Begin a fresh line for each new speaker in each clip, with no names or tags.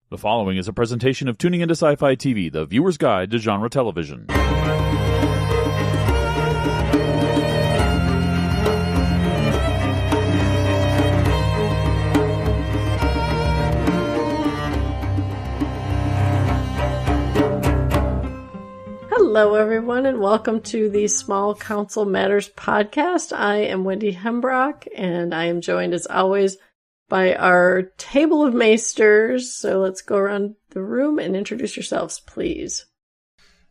The following is a presentation of Tuning into Sci-Fi TV, the viewer's guide to genre television.
Hello, everyone, and welcome to the Small Council Matters podcast. I am Wendy Hembrock, and I am joined, as always, by our table of maesters. So let's go around the room and introduce yourselves, please.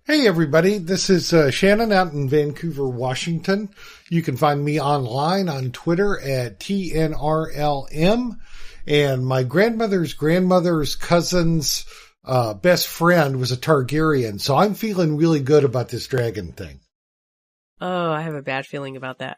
Hey, everybody. This is Shannon out in Vancouver, Washington. You can find me online on Twitter at TNRLM. And my grandmother's cousin's best friend was a Targaryen. So I'm feeling really good about this dragon thing.
Oh, I have a bad feeling about that.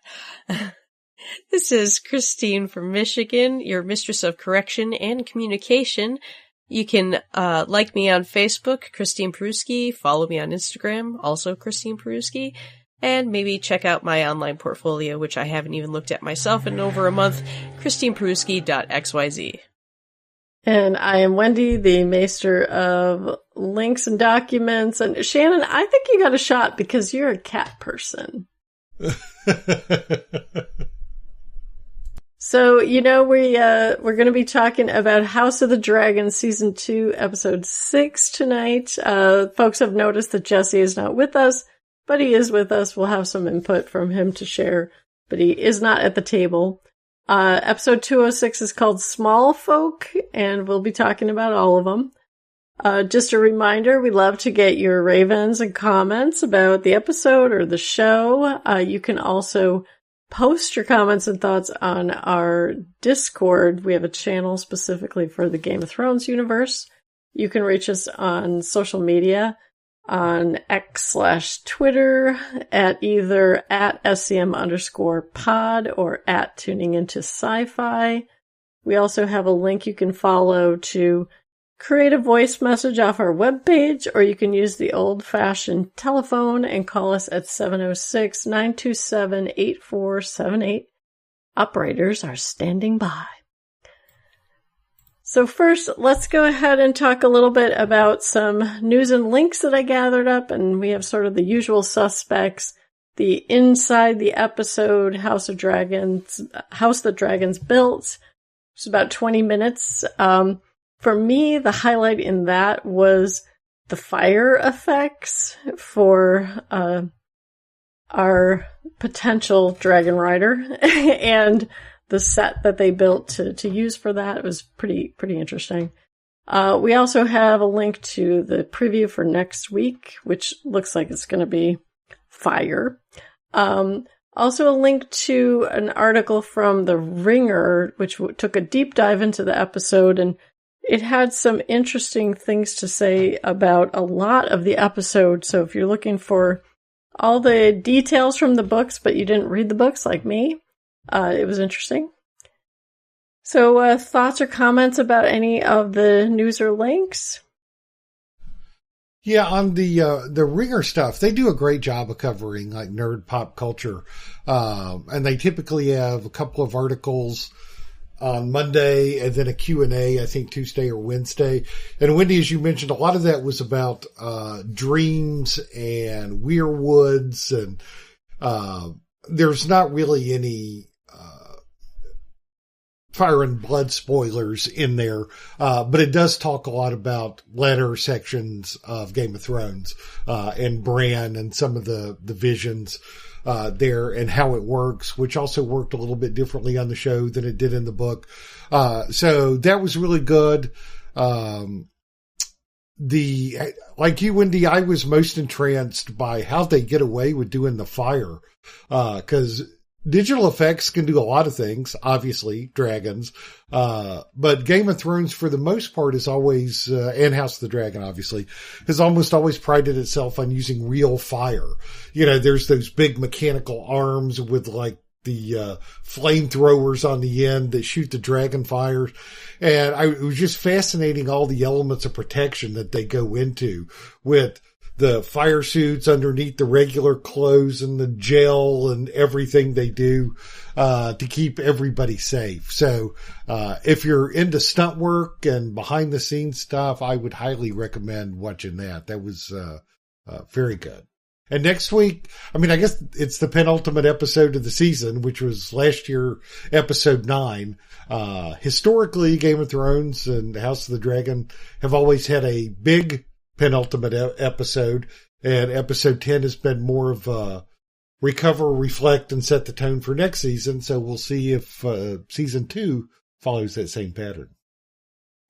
This is Christine from Michigan, your mistress of correction and communication. You can like me on Facebook, Christine Peruski, follow me on Instagram, also Christine Peruski, and maybe check out my online portfolio, which I haven't even looked at myself in over a month, christineperuski.xyz.
And I am Wendy, the maester of links and documents. And Shannon, I think you got a shot because you're a cat person. So, you know, we're going to be talking about House of the Dragon Season 2, Episode 6 tonight. Folks have noticed that Jesse is not with us, but he is with us. We'll have some input from him to share, but he is not at the table. Episode 206 is called Smallfolk, and we'll be talking about all of them. Just a reminder, we love to get your ravens and comments about the episode or the show. You can also post your comments and thoughts on our Discord. We have a channel specifically for the Game of Thrones universe. You can reach us on social media on X/Twitter at either at SCM_pod or at Tuning into Sci-Fi. We also have a link you can follow to create a voice message off our webpage, or you can use the old-fashioned telephone and call us at 706-927-8478. Operators are standing by. So first, let's go ahead and talk a little bit about some news and links that I gathered up, and we have sort of the usual suspects. The inside the episode, House the Dragons Built. It's about 20 minutes. For me, the highlight in that was the fire effects for our potential dragon rider and the set that they built to use for that. It was pretty interesting. We also have a link to the preview for next week, which looks like it's going to be fire. Also a link to an article from The Ringer, which took a deep dive into the episode, and it had some interesting things to say about a lot of the episode. So if you're looking for all the details from the books, but you didn't read the books like me, it was interesting. So thoughts or comments about any of the news or links?
Yeah, on the Ringer stuff, they do a great job of covering like nerd pop culture. And they typically have a couple of articles on Monday and then a Q&A, I think Tuesday or Wednesday. And Wendy, as you mentioned, a lot of that was about dreams and weirwoods, and there's not really any fire and blood spoilers in there, but it does talk a lot about latter sections of Game of Thrones and Bran and some of the visions there and how it works, which also worked a little bit differently on the show than it did in the book. So that was really good. Like you, Wendy, I was most entranced by how they get away with doing the fire. 'Cause digital effects can do a lot of things, obviously, dragons. But Game of Thrones, for the most part, is always, and House of the Dragon, obviously, has almost always prided itself on using real fire. You know, there's those big mechanical arms with like the flamethrowers on the end that shoot the dragon fires. And it was just fascinating all the elements of protection that they go into with the fire suits underneath the regular clothes and the gel and everything they do to keep everybody safe. So if you're into stunt work and behind the scenes stuff, I would highly recommend watching that. That was very good. And next week, I mean, I guess it's the penultimate episode of the season, which was last year, episode 9. Historically, Game of Thrones and House of the Dragon have always had a big penultimate episode, and episode 10 has been more of a recover, reflect, and set the tone for next season. So we'll see if season 2 follows that same pattern.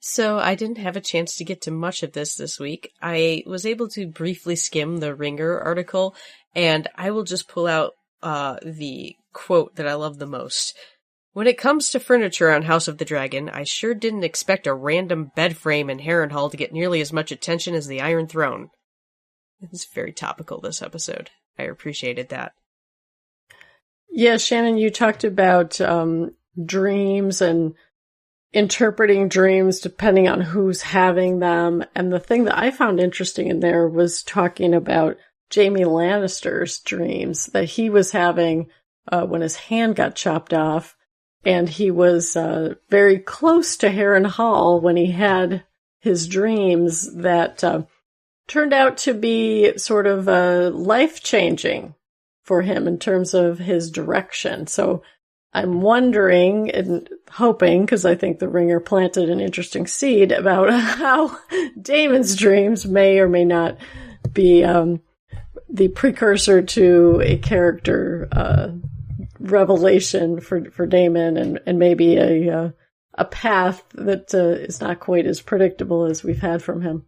So I didn't have a chance to get to much of this week. I was able to briefly skim the Ringer article, and I will just pull out the quote that I love the most. When it comes to furniture on House of the Dragon, I sure didn't expect a random bed frame in Harrenhal to get nearly as much attention as the Iron Throne. It's very topical, this episode. I appreciated that.
Yeah, Shannon, you talked about dreams and interpreting dreams depending on who's having them. And the thing that I found interesting in there was talking about Jaime Lannister's dreams that he was having when his hand got chopped off. And he was very close to Harrenhal when he had his dreams that turned out to be sort of life-changing for him in terms of his direction. So I'm wondering and hoping, because I think the Ringer planted an interesting seed about how Daemon's dreams may or may not be the precursor to a character revelation for Daemon, and maybe a path that is not quite as predictable as we've had from him.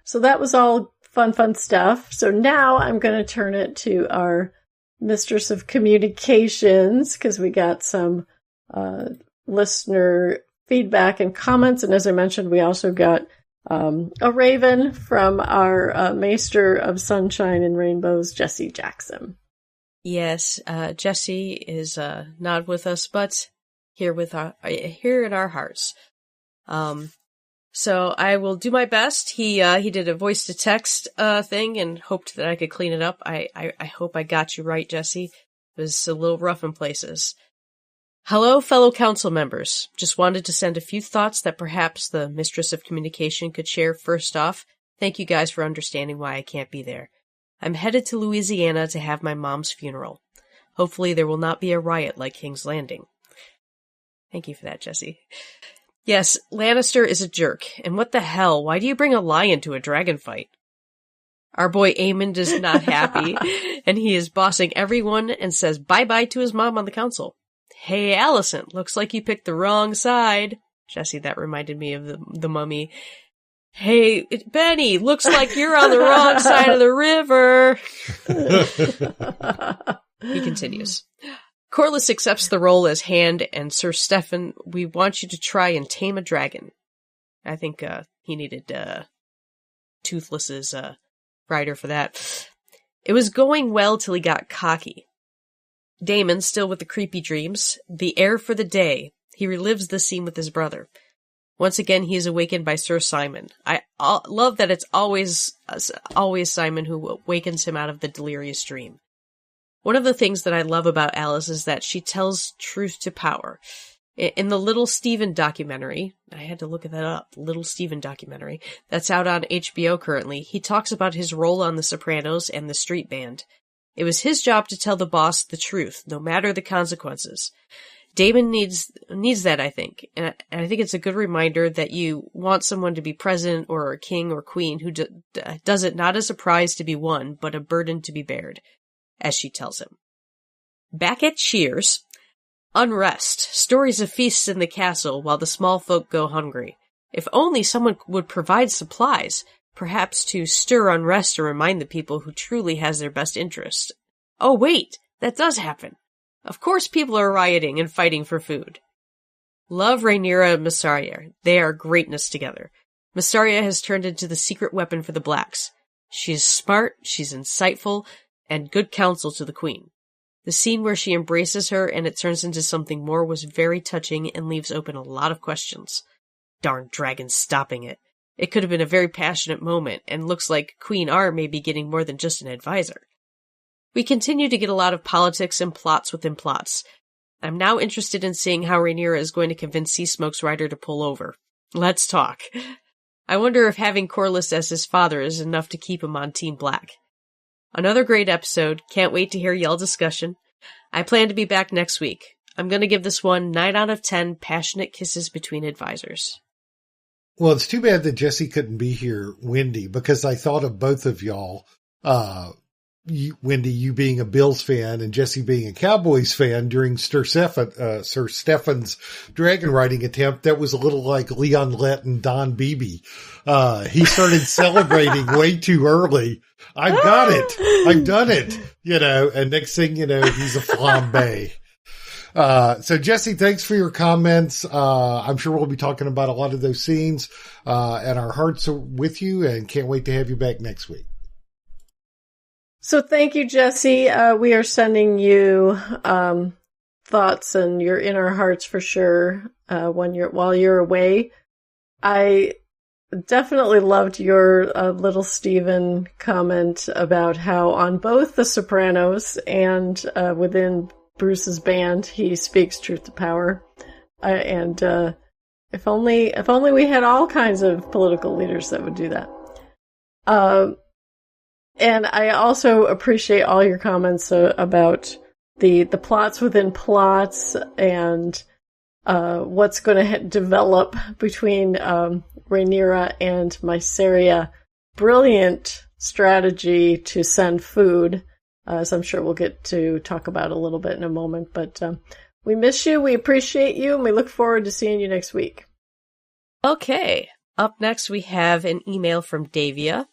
So that was all fun stuff. So now I'm going to turn it to our Mistress of Communications, because we got some listener feedback and comments. And as I mentioned, we also got a raven from our Maester of Sunshine and Rainbows, Jesse Jackson.
Yes, Jesse is not with us, but here in our hearts. So I will do my best. He did a voice to text thing and hoped that I could clean it up. I hope I got you right, Jesse. It was a little rough in places. Hello, fellow council members. Just wanted to send a few thoughts that perhaps the Mistress of Communication could share. First off, thank you guys for understanding why I can't be there. I'm headed to Louisiana to have my mom's funeral. Hopefully there will not be a riot like King's Landing. Thank you for that, Jesse. Yes, Lannister is a jerk. And what the hell? Why do you bring a lion to a dragon fight? Our boy Aemond is not happy, and he is bossing everyone and says bye-bye to his mom on the council. Hey, Alicent, looks like you picked the wrong side. Jesse, that reminded me of the mummy. Hey, Benny, looks like you're on the wrong side of the river. He continues. Corlys accepts the role as Hand, and Sir Stefan, we want you to try and tame a dragon. I think he needed Toothless's rider for that. It was going well till he got cocky. Daemon, still with the creepy dreams, the heir for the day. He relives the scene with his brother. Once again, he is awakened by Sir Simon. I love that it's always Simon who awakens him out of the delirious dream. One of the things that I love about Alice is that she tells truth to power. In the Little Steven documentary, I had to look that up, Little Steven documentary, that's out on HBO currently, he talks about his role on The Sopranos and the Street Band. It was his job to tell the boss the truth, no matter the consequences. Daemon needs that, I think. And I think it's a good reminder that you want someone to be president or a king or queen who does it not as a prize to be won, but a burden to be bared, as she tells him. Back at Shears, unrest, stories of feasts in the castle while the small folk go hungry. If only someone would provide supplies, perhaps to stir unrest and remind the people who truly has their best interest. Oh wait, that does happen. Of course people are rioting and fighting for food. Love Rhaenyra and Mysaria. They are greatness together. Mysaria has turned into the secret weapon for the Blacks. She is smart, she's insightful, and good counsel to the queen. The scene where she embraces her and it turns into something more was very touching and leaves open a lot of questions. Darn dragons stopping it. It could have been a very passionate moment, and looks like Queen R may be getting more than just an advisor. We continue to get a lot of politics and plots within plots. I'm now interested in seeing how Rhaenyra is going to convince Seasmoke's rider to pull over. Let's talk. I wonder if having Corlys as his father is enough to keep him on Team Black. Another great episode. Can't wait to hear y'all discussion. I plan to be back next week. I'm going to give this one 9 out of 10 passionate kisses between advisors.
Well, it's too bad that Jesse couldn't be here, Wendy, because I thought of both of y'all. Wendy, you being a Bills fan and Jesse being a Cowboys fan during Sir Stefan's dragon riding attempt. That was a little like Leon Lett and Don Beebe. He started celebrating way too early. I've got it. I've done it. And next thing you know, he's a flambe. So Jesse, thanks for your comments. I'm sure we'll be talking about a lot of those scenes, and our hearts are with you and can't wait to have you back next week.
So thank you, Jesse. We are sending you thoughts and you're in our hearts for sure while you're away. I definitely loved your little Steven comment about how on both The Sopranos and within Bruce's band, he speaks truth to power. And if only we had all kinds of political leaders that would do that. And I also appreciate all your comments about the plots within plots and what's going to develop between Rhaenyra and Mysaria. Brilliant strategy to send food, as I'm sure we'll get to talk about a little bit in a moment. But we miss you, we appreciate you, and we look forward to seeing you next week.
Okay, up next we have an email from Davia.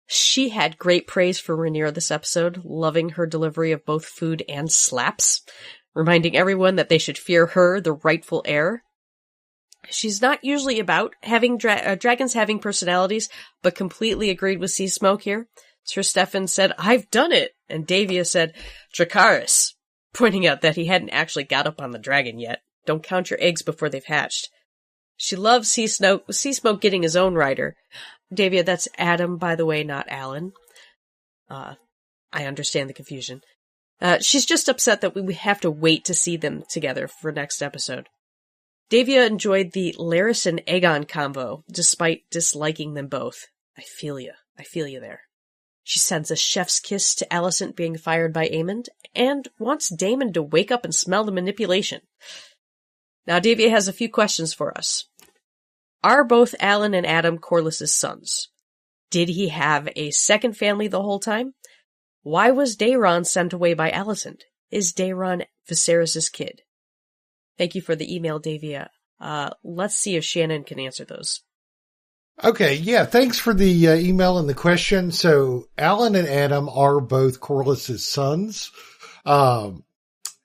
She had great praise for Rhaenyra this episode, loving her delivery of both food and slaps, reminding everyone that they should fear her, the rightful heir. She's not usually about having dragons having personalities, but completely agreed with Seasmoke here. Sir Stefan said, "I've done it," and Davia said, "Dracarys," pointing out that he hadn't actually got up on the dragon yet. Don't count your eggs before they've hatched. She loves Seasmoke getting his own rider. Davia, that's Adam, by the way, not Alan. I understand the confusion. She's just upset that we have to wait to see them together for next episode. Davia enjoyed the Larys and Aegon convo, despite disliking them both. I feel you there. She sends a chef's kiss to Alicent being fired by Aemond, and wants Daemon to wake up and smell the manipulation. Now Davia has a few questions for us. Are both Alan and Adam Corlys' sons? Did he have a second family the whole time? Why was Daeron sent away by Alicent? Is Daeron Viserys' kid? Thank you for the email, Davia. Let's see if Shannon can answer those.
Okay, yeah, thanks for the email and the question. So Alan and Adam are both Corlys' sons.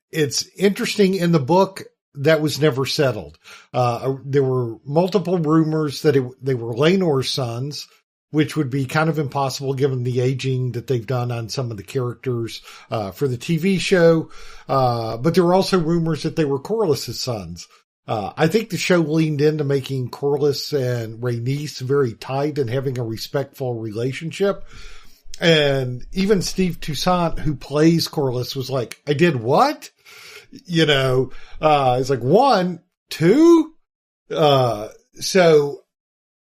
It's interesting in the book. That was never settled. There were multiple rumors that they were Laenor's sons, which would be kind of impossible given the aging that they've done on some of the characters for the TV show. But there were also rumors that they were Corlys' sons. I think the show leaned into making Corlys and Rhaenys very tight and having a respectful relationship. And even Steve Toussaint, who plays Corlys, was like, "I did what?" It's like 1, 2. So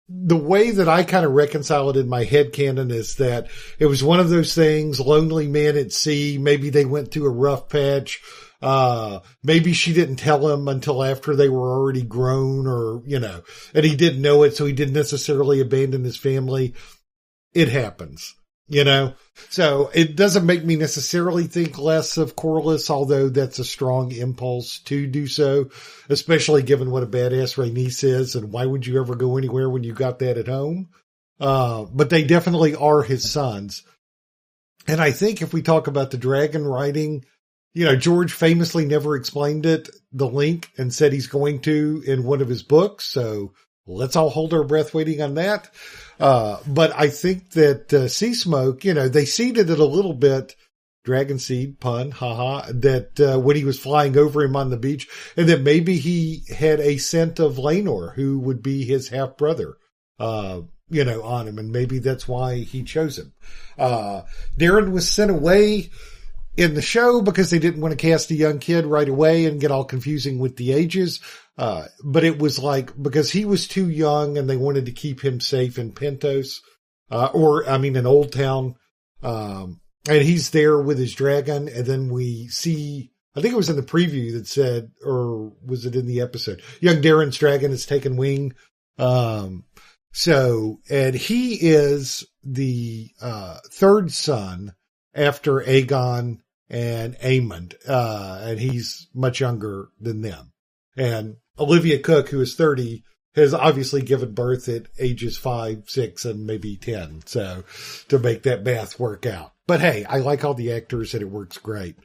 the way that I kind of reconcile it in my head canon is that it was one of those things, lonely man at sea. Maybe they went through a rough patch. Maybe she didn't tell him until after they were already grown and he didn't know it. So he didn't necessarily abandon his family. It happens. So it doesn't make me necessarily think less of Corlys, although that's a strong impulse to do so, especially given what a badass Rhaenys is. And why would you ever go anywhere when you got that at home? But they definitely are his sons. And I think if we talk about the dragon riding, George famously never explained the link, and said he's going to in one of his books. So let's all hold our breath waiting on that. But I think that Seasmoke, they seeded it a little bit, dragon seed, pun, haha, that when he was flying over him on the beach, and that maybe he had a scent of Laenor, who would be his half-brother. on him, and maybe that's why he chose him. Darren was sent away in the show because they didn't want to cast a young kid right away and get all confusing with the ages. But it was because he was too young and they wanted to keep him safe in Pentos, in Old Town. And he's there with his dragon. And then we see, I think it was in the preview that said, or was it in the episode? Young Darren's dragon has taken wing. And he is the, third son after Aegon and Aemond, and he's much younger than them. And Olivia Cook, who is 30, has obviously given birth at ages 5, 6, and maybe 10. So to make that math work out. But hey, I like all the actors and it works great.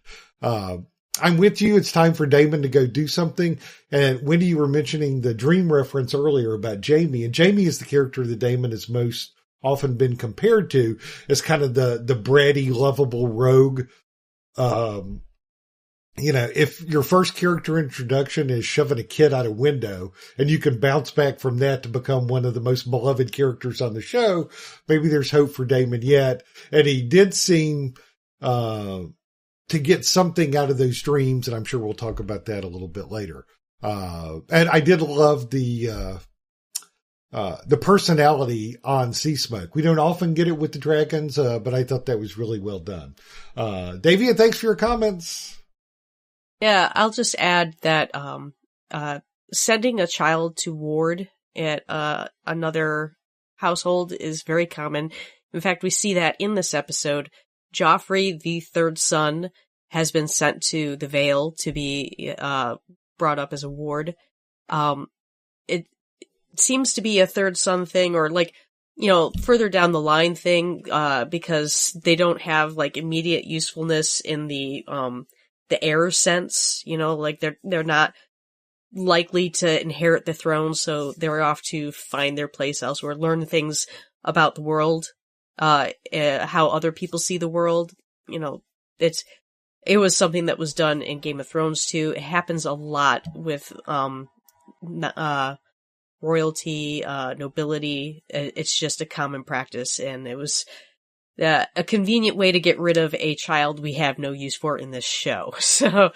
I'm with you. It's time for Daemon to go do something. And Wendy, you were mentioning the dream reference earlier about Jaime, and Jaime is the character that Daemon has most often been compared to as kind of the bratty, lovable rogue. If your first character introduction is shoving a kid out a window and you can bounce back from that to become one of the most beloved characters on the show, maybe there's hope for Daemon yet. And he did seem, to get something out of those dreams. And I'm sure we'll talk about that a little bit later. And I did love the personality on Sea Smoke. We don't often get it with the dragons, but I thought that was really well done. Davia, thanks for your comments.
Yeah, I'll just add that sending a child to ward at another household is very common. In fact, we see that in this episode. Joffrey, the third son, has been sent to the Vale to be brought up as a ward. It seems to be a third son thing, or further down the line thing, because they don't have immediate usefulness in the heir sense, they're not likely to inherit the throne, so they're off to find their place elsewhere, learn things about the world, how other people see the world. It was something that was done in Game of Thrones too. It happens a lot with royalty, nobility. It's just a common practice, and it was a convenient way to get rid of a child we have no use for in this show. So,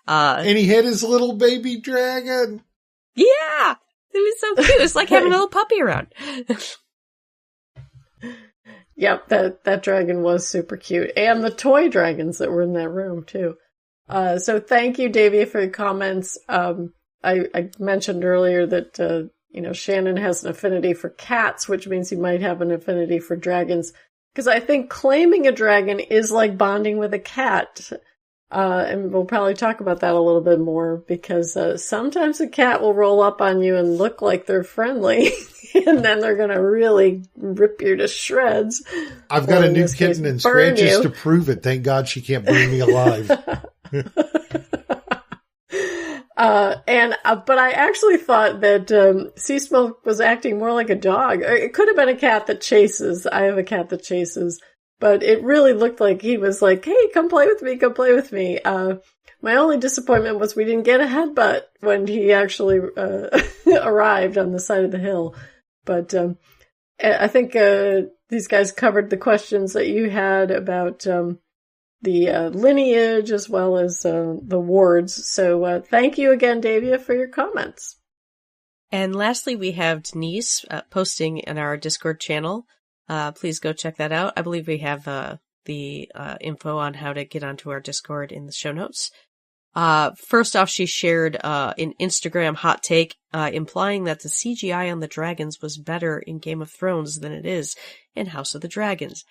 and he had his little baby dragon.
Yeah, it was so cute. It's like having a little puppy around.
Yep, that dragon was super cute. And the toy dragons that were in that room, too. So thank you, Davia, for your comments. I mentioned earlier that, Shannon has an affinity for cats, which means he might have an affinity for dragons. Because I think claiming a dragon is like bonding with a cat. And we'll probably talk about that a little bit more, because sometimes a cat will roll up on you and look like they're friendly. And then they're going to really rip you to shreds.
I've got a new kitten and scratches to prove it. Thank God she can't burn me alive.
But I actually thought that Sea Smoke was acting more like a dog. It could have been a cat that chases. I have a cat that chases. But it really looked like he was like, hey, come play with me, come play with me. My only disappointment was we didn't get a headbutt when he actually arrived on the side of the hill. But I think these guys covered the questions that you had about the lineage as well as the wards. So thank you again, Davia, for your comments.
And lastly, we have Denise posting in our Discord channel. Please go check that out. I believe we have the info on how to get onto our Discord in the show notes. First off, she shared an Instagram hot take implying that the CGI on the dragons was better in Game of Thrones than it is in House of the Dragons.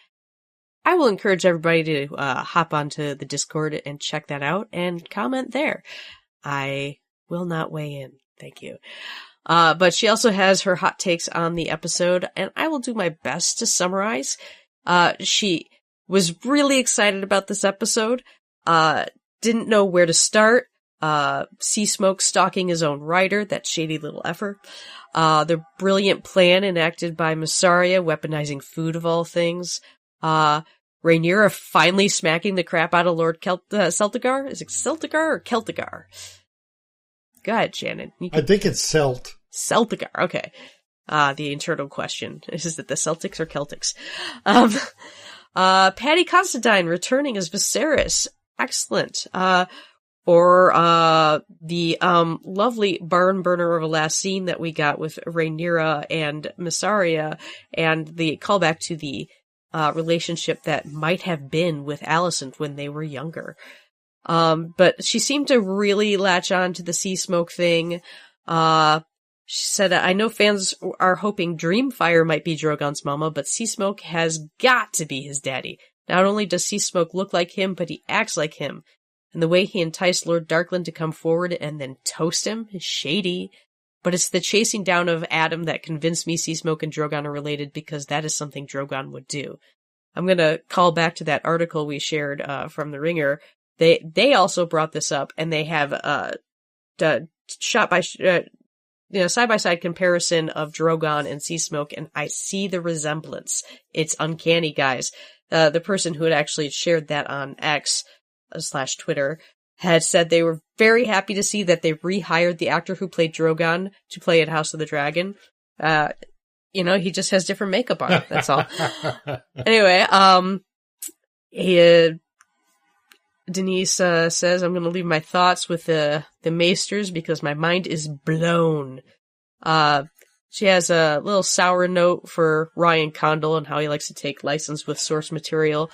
I will encourage everybody to hop onto the Discord and check that out and comment there. I will not weigh in. Thank you. But she also has her hot takes on the episode, and I will do my best to summarize. She was really excited about this episode, didn't know where to start. Sea Smoke stalking his own writer, that shady little effer. The brilliant plan enacted by Massaria, weaponizing food of all things. Rhaenyra finally smacking the crap out of Lord Celtigar? Is it Celtigar or Celtigar? Go ahead, Shannon.
I think it's Celt.
Celtigar, okay. The internal question is it the Celtics or Celtics? Patty Considine returning as Viserys. Excellent. Or the lovely barn burner of a last scene that we got with Rhaenyra and Mysaria, and the callback to the relationship that might have been with Alicent when they were younger. But she seemed to really latch on to the sea smoke thing. She said, I know fans are hoping Dreamfire might be Drogon's mama, but Sea Smoke has got to be his daddy. Not only does Sea Smoke look like him, but he acts like him. And the way he enticed Lord Darkland to come forward and then toast him is shady. But it's the chasing down of Adam that convinced me Sea Smoke and Drogon are related, because that is something Drogon would do. I'm going to call back to that article we shared from The Ringer. They also brought this up, and they have side-by-side comparison of Drogon and Sea Smoke, and I see the resemblance. It's uncanny, guys. The person who had actually shared that on X / Twitter had said they were very happy to see that they rehired the actor who played Drogon to play at House of the Dragon. He just has different makeup on. That's all. Anyway, Denise says, I'm going to leave my thoughts with the Maesters because my mind is blown. She has a little sour note for Ryan Condal and how he likes to take license with source material.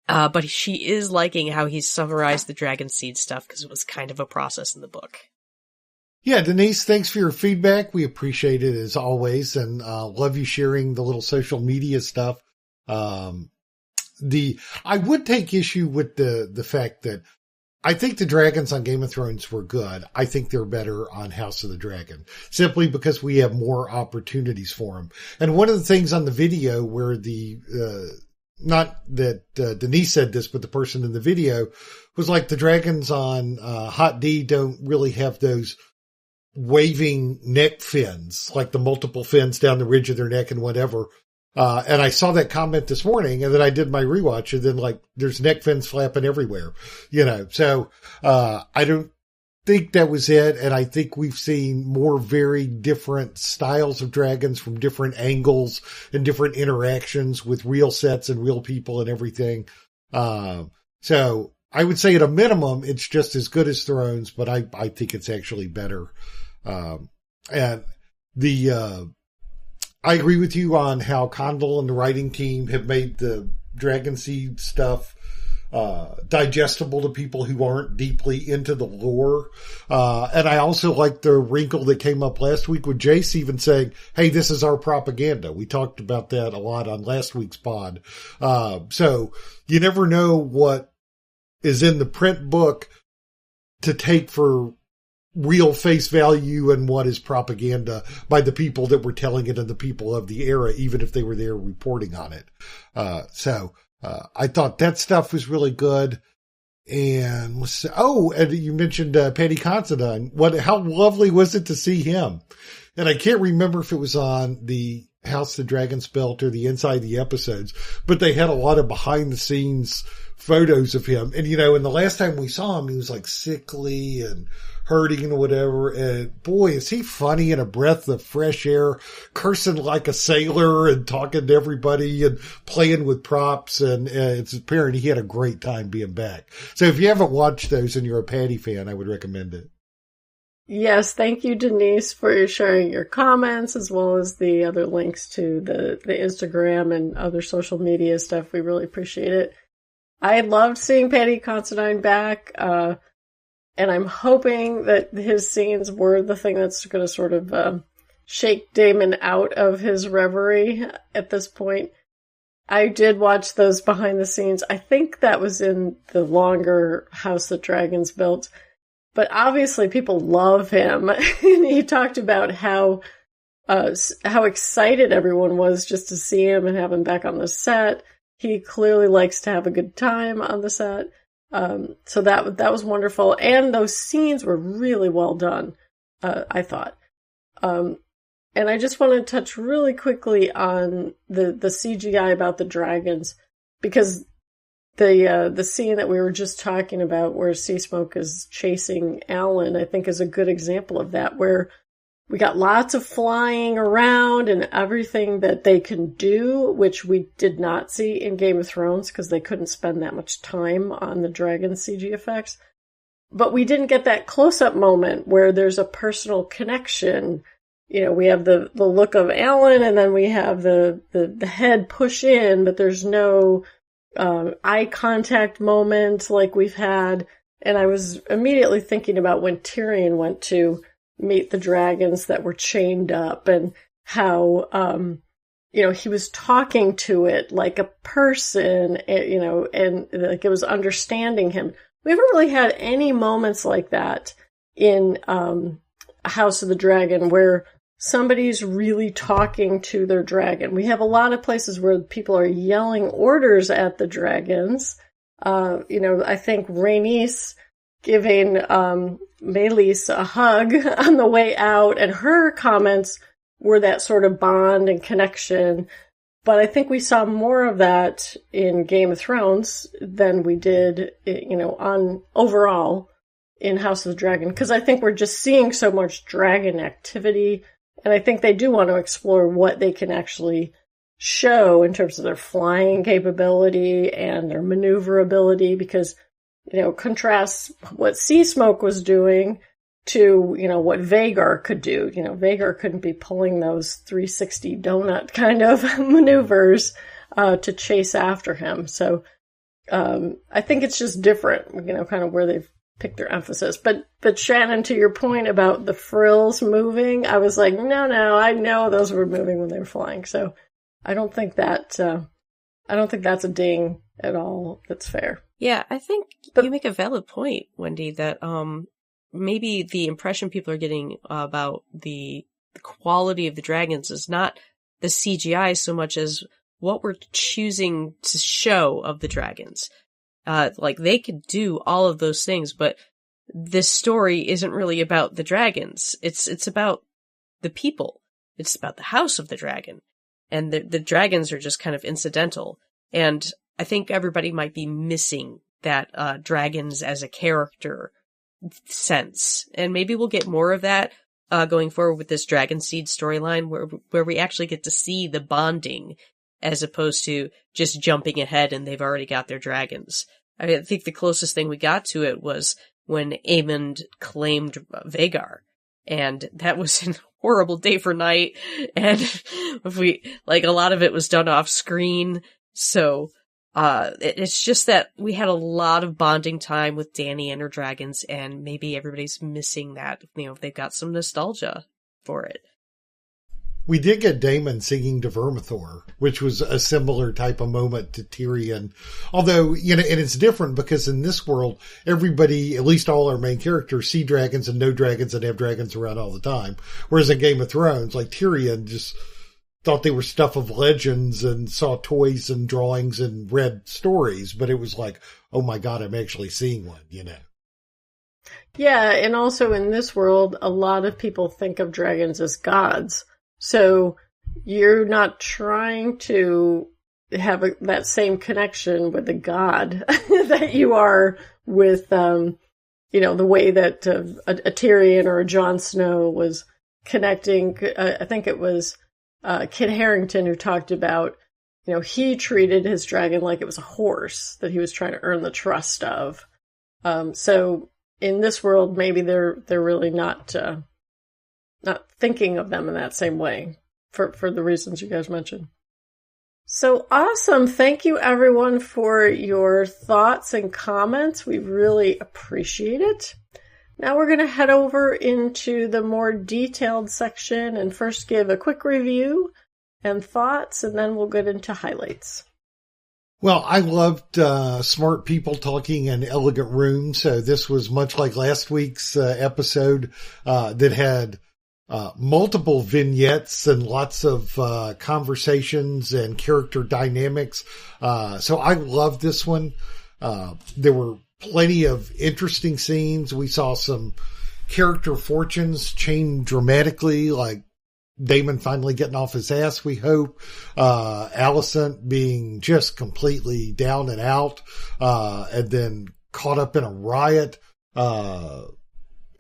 But she is liking how he's summarized the Dragon Seed stuff because it was kind of a process in the book.
Yeah, Denise, thanks for your feedback. We appreciate it as always, and love you sharing the little social media stuff. I would take issue with the fact that I think the dragons on Game of Thrones were good. I think they're better on House of the Dragon, simply because we have more opportunities for them. And one of the things on the video where not that Denise said this, but the person in the video was like, the dragons on Hot D don't really have those waving neck fins, like the multiple fins down the ridge of their neck and whatever. And I saw that comment this morning, and then I did my rewatch, and then there's neck fins flapping everywhere, so, I don't think that was it. And I think we've seen more very different styles of dragons from different angles and different interactions with real sets and real people and everything. So I would say at a minimum, it's just as good as Thrones, but I think it's actually better. And I agree with you on how Condal and the writing team have made the Dragon Seed stuff digestible to people who aren't deeply into the lore. And I also like the wrinkle that came up last week with Jace even saying, hey, this is our propaganda. We talked about that a lot on last week's pod. So you never know what is in the print book to take for real face value and what is propaganda by the people that were telling it and the people of the era, even if they were there reporting on it. So I thought that stuff was really good. And you mentioned Paddy Considine. How lovely was it to see him? And I can't remember if it was on the House of the Dragon Spelt or the Inside the Episodes, but they had a lot of behind the scenes photos of him. And, and the last time we saw him, he was sickly and hurting and whatever. And boy, is he funny and a breath of fresh air, cursing like a sailor and talking to everybody and playing with props. And it's apparent he had a great time being back. So if you haven't watched those and you're a Paddy fan, I would recommend it.
Yes, thank you, Denise, for sharing your comments as well as the other links to the Instagram and other social media stuff. We really appreciate it. I loved seeing Paddy Considine back, and I'm hoping that his scenes were the thing that's going to sort of shake Daemon out of his reverie at this point. I did watch those behind the scenes. I think that was in the longer House That Dragons Built. But obviously people love him. And he talked about how excited everyone was just to see him and have him back on the set. He clearly likes to have a good time on the set. So that was wonderful. And those scenes were really well done, I thought. And I just want to touch really quickly on the CGI about the dragons, because the scene that we were just talking about where Sea Smoke is chasing Alan, I think is a good example of that, where we got lots of flying around and everything that they can do, which we did not see in Game of Thrones because they couldn't spend that much time on the dragon CG effects. But we didn't get that close-up moment where there's a personal connection. You know, we have the look of Alan, and then we have the head push in, but there's no eye contact moment like we've had. And I was immediately thinking about when Tyrion went to meet the dragons that were chained up, and how, you know, he was talking to it like a person, you know, and like it was understanding him. We haven't really had any moments like that in House of the Dragon where somebody's really talking to their dragon. We have a lot of places where people are yelling orders at the dragons. You know, I think Rhaenys giving Meleys a hug on the way out, and her comments were that sort of bond and connection. But I think we saw more of that in Game of Thrones than we did, you know, on overall in House of the Dragon, because I think we're just seeing so much dragon activity, and I think they do want to explore what they can actually show in terms of their flying capability and their maneuverability, because, you know, contrast what Sea Smoke was doing to, you know, what Vhagar could do. You know, Vhagar couldn't be pulling those 360 donut kind of maneuvers to chase after him. So I think it's just different, you know, kind of where they've picked their emphasis. But Shannon, to your point about the frills moving, I was like, no, I know those were moving when they were flying. So I don't think that's a ding at all. That's fair.
Yeah, I think you make a valid point, Wendy, that maybe the impression people are getting about the quality of the dragons is not the CGI so much as what we're choosing to show of the dragons. Like, they could do all of those things, but this story isn't really about the dragons. It's about the people. It's about the House of the Dragon. And the dragons are just kind of incidental. And I think everybody might be missing that dragons as a character sense. And maybe we'll get more of that going forward with this Dragon Seed storyline, where we actually get to see the bonding as opposed to just jumping ahead and they've already got their dragons. I think the closest thing we got to it was when Aemond claimed Vhagar. And that was a horrible day for night. And a lot of it was done off screen. So, it's just that we had a lot of bonding time with Dany and her dragons, and maybe everybody's missing that. You know, they've got some nostalgia for it.
We did get Daemon singing to Vermithor, which was a similar type of moment to Tyrion. Although, you know, and it's different because in this world, everybody, at least all our main characters, see dragons and know dragons and have dragons around all the time. Whereas in Game of Thrones, like Tyrion just thought they were stuff of legends and saw toys and drawings and read stories. But it was like, oh my God, I'm actually seeing one, you know.
Yeah, and also in this world, a lot of people think of dragons as gods. So you're not trying to have that same connection with a god that you are with, you know, the way that a Tyrion or a Jon Snow was connecting. I think it was Kit Harington who talked about, you know, he treated his dragon like it was a horse that he was trying to earn the trust of. So in this world, maybe they're really not thinking of them in that same way for the reasons you guys mentioned. So awesome. Thank you everyone for your thoughts and comments. We really appreciate it. Now we're going to head over into the more detailed section and first give a quick review and thoughts, and then we'll get into highlights.
Well, I loved smart people talking in elegant rooms. So this was much like last week's episode that had multiple vignettes and lots of conversations and character dynamics. So I loved this one. There were plenty of interesting scenes. We saw some character fortunes change dramatically, like Daemon finally getting off his ass, we hope. Alicent being just completely down and out, and then caught up in a riot.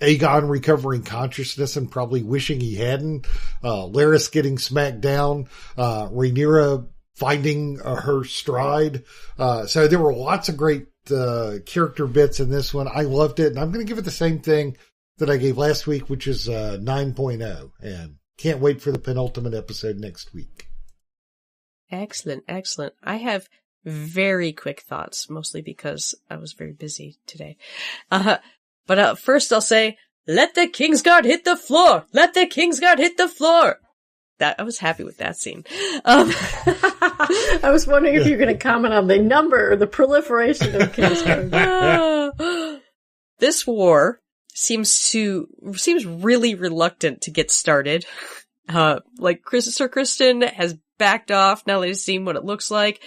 Aegon recovering consciousness and probably wishing he hadn't. Larys getting smacked down. Rhaenyra finding her stride. So there were lots of great character bits in this one. I loved it. And I'm going to give it the same thing that I gave last week, which is 9.0. And can't wait for the penultimate episode next week.
Excellent, excellent. I have very quick thoughts, mostly because I was very busy today. But first I'll say, let the Kingsguard hit the floor! Let the Kingsguard hit the floor! I was happy with that scene.
I was wondering if you're going to comment on the number, the proliferation of Kingsguard.
This war seems really reluctant to get started. Sir Kristen has backed off now that he's seen what it looks like.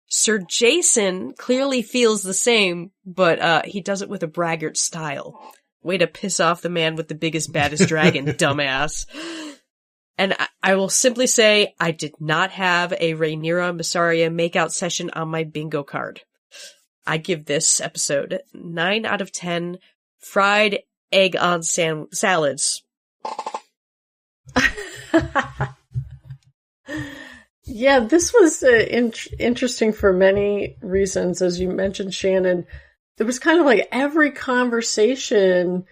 Sir Jason clearly feels the same, but he does it with a braggart style. Way to piss off the man with the biggest, baddest dragon, dumbass. And I will simply say, I did not have a Rhaenyra Mysaria makeout session on my bingo card. I give this episode 9 out of 10 fried egg on salads.
Yeah, this was interesting for many reasons. As you mentioned, Shannon, there was kind of like every conversation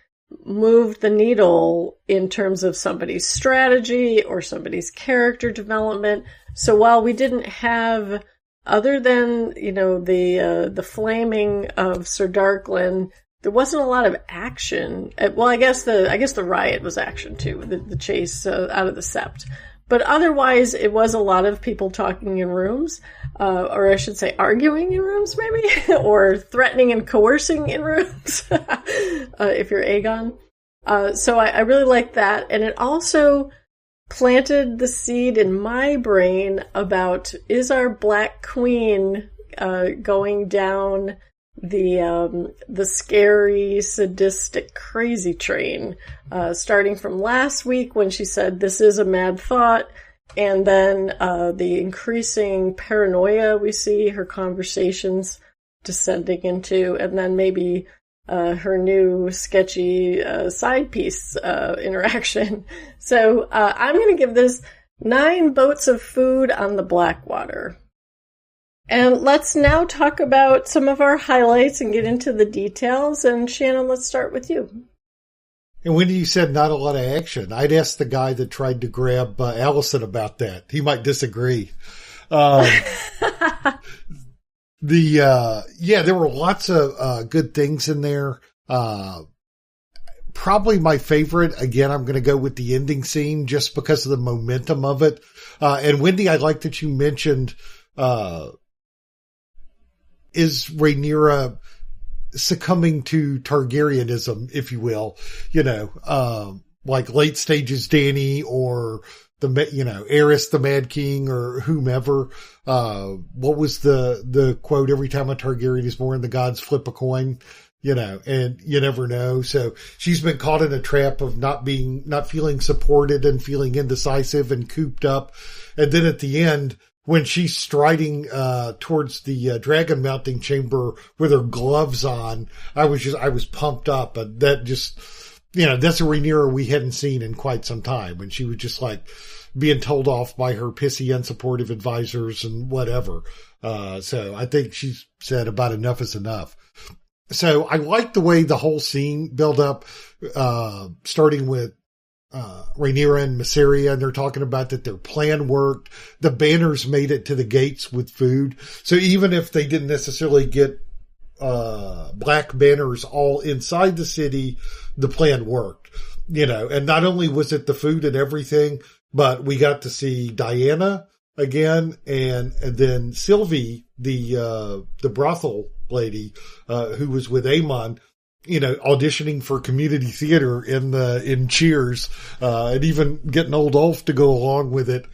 moved the needle in terms of somebody's strategy or somebody's character development. So while we didn't have, other than, the flaming of Sir Darkland, there wasn't a lot of action. Well, I guess the riot was action too, the chase out of the Sept. But otherwise, it was a lot of people talking in rooms, or I should say arguing in rooms, maybe, or threatening and coercing in rooms, if you're Aegon. So I really liked that. And it also planted the seed in my brain about, is our Black Queen going down the scary, sadistic, crazy train, starting from last week when she said, this is a mad thought, and then the increasing paranoia we see her conversations descending into, and then maybe her new sketchy side piece interaction. So I'm going to give this 9 boats of food on the Blackwater. And let's now talk about some of our highlights and get into the details. And Shannon, let's start with you.
And when you said not a lot of action, I'd ask the guy that tried to grab Allison about that. He might disagree. There were lots of good things in there. Probably my favorite, again, I'm going to go with the ending scene just because of the momentum of it. And Wendy, I like that you mentioned, is Rhaenyra succumbing to Targaryenism, if you will, like late stages Dany or Aerys the Mad King or whomever. What was the quote? Every time a Targaryen is born, the gods flip a coin, and you never know. So she's been caught in a trap of not feeling supported and feeling indecisive and cooped up. And then at the end, when she's striding towards the dragon mounting chamber with her gloves on, I was pumped up. And that just, that's a Rhaenyra we hadn't seen in quite some time. And she was just like being told off by her pissy, unsupportive advisors and whatever. So I think she said about enough is enough. So I like the way the whole scene built up, starting with Rhaenyra and Mysaria, and they're talking about that their plan worked. The banners made it to the gates with food. So even if they didn't necessarily get black banners all inside the city, the plan worked. And not only was it the food and everything, but we got to see Diana again, and then Sylvie, the brothel lady, who was with Aemon, auditioning for community theater in Cheers, and even getting old Ulf to go along with it.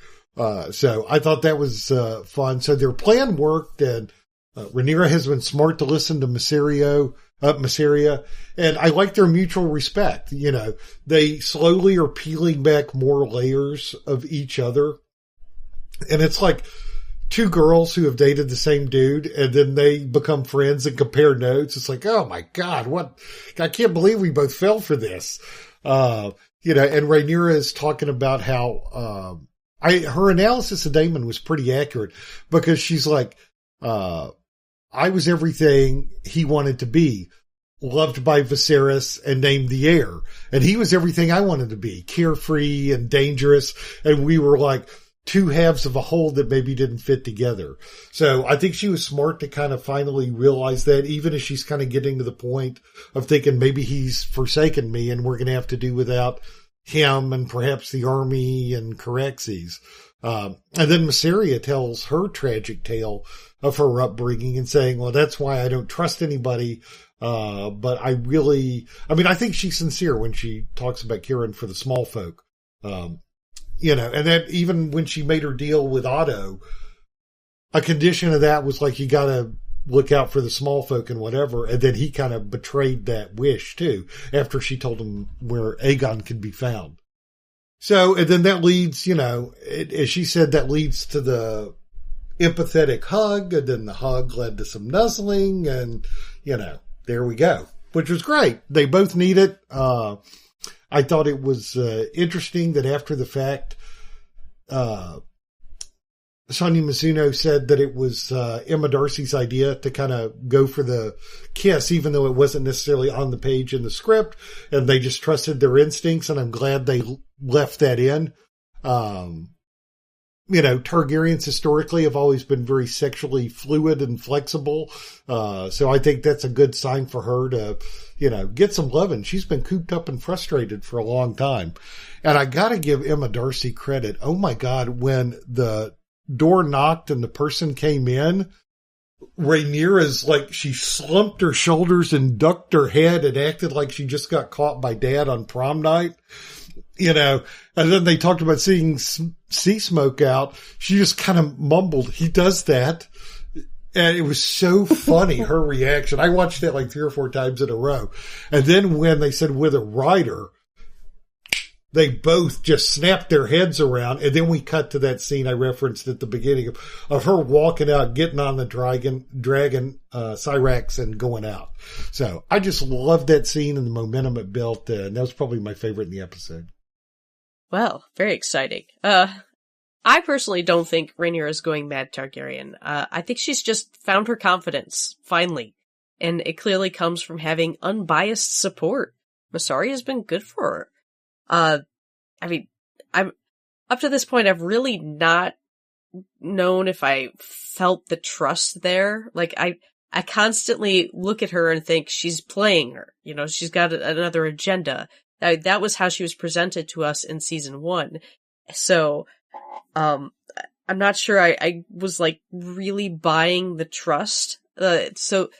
So I thought that was fun. So their plan worked, and Rhaenyra has been smart to listen to Mysaria, and I like their mutual respect. They slowly are peeling back more layers of each other. And it's like two girls who have dated the same dude, and then they become friends and compare notes. It's like, oh my God, I can't believe we both fell for this. And Rhaenyra is talking about how, her analysis of Daemon was pretty accurate, because she's like, I was everything he wanted to be, loved by Viserys and named the heir. And he was everything I wanted to be, carefree and dangerous. And we were like two halves of a whole that maybe didn't fit together. So I think she was smart to kind of finally realize that, even as she's kind of getting to the point of thinking maybe he's forsaken me and we're going to have to do without him and perhaps the army and Caraxes. And then Mysaria tells her tragic tale of her upbringing and saying, well, that's why I don't trust anybody. But I think she's sincere when she talks about caring for the Smallfolk. And that even when she made her deal with Otto, a condition of that was like, you gotta look out for the Smallfolk and whatever. And then he kind of betrayed that wish too, after she told him where Aegon could be found. So, and then that leads, as she said, that leads to the empathetic hug, and then the hug led to some nuzzling, and, there we go, which was great. They both need it. I thought it was interesting that after the fact, Sonia Mizuno said that it was Emma Darcy's idea to kind of go for the kiss, even though it wasn't necessarily on the page in the script, and they just trusted their instincts, and I'm glad they left that in. Targaryens historically have always been very sexually fluid and flexible. So I think that's a good sign for her to, get some loving. She's been cooped up and frustrated for a long time. And I gotta give Emma Darcy credit. Oh my God, when the door knocked and the person came in, Rhaenyra's like, she slumped her shoulders and ducked her head and acted like she just got caught by Dad on prom night. And then they talked about seeing sea smoke out. She just kind of mumbled, he does that. And it was so funny, her reaction. I watched it like 3 or 4 times in a row. And then when they said with a rider, they both just snapped their heads around. And then we cut to that scene I referenced at the beginning of her walking out, getting on the dragon, Cyrax, and going out. So I just loved that scene and the momentum it built. And that was probably my favorite in the episode.
Well, very exciting. I personally don't think Rhaenyra is going mad Targaryen. I think she's just found her confidence, finally. And it clearly comes from having unbiased support. Mysaria has been good for her. I'm up to this point, I've really not known if I felt the trust there. Like, I constantly look at her and think she's playing her. She's got another agenda. That was how she was presented to us in season 1. So, I'm not sure I was like really buying the trust. So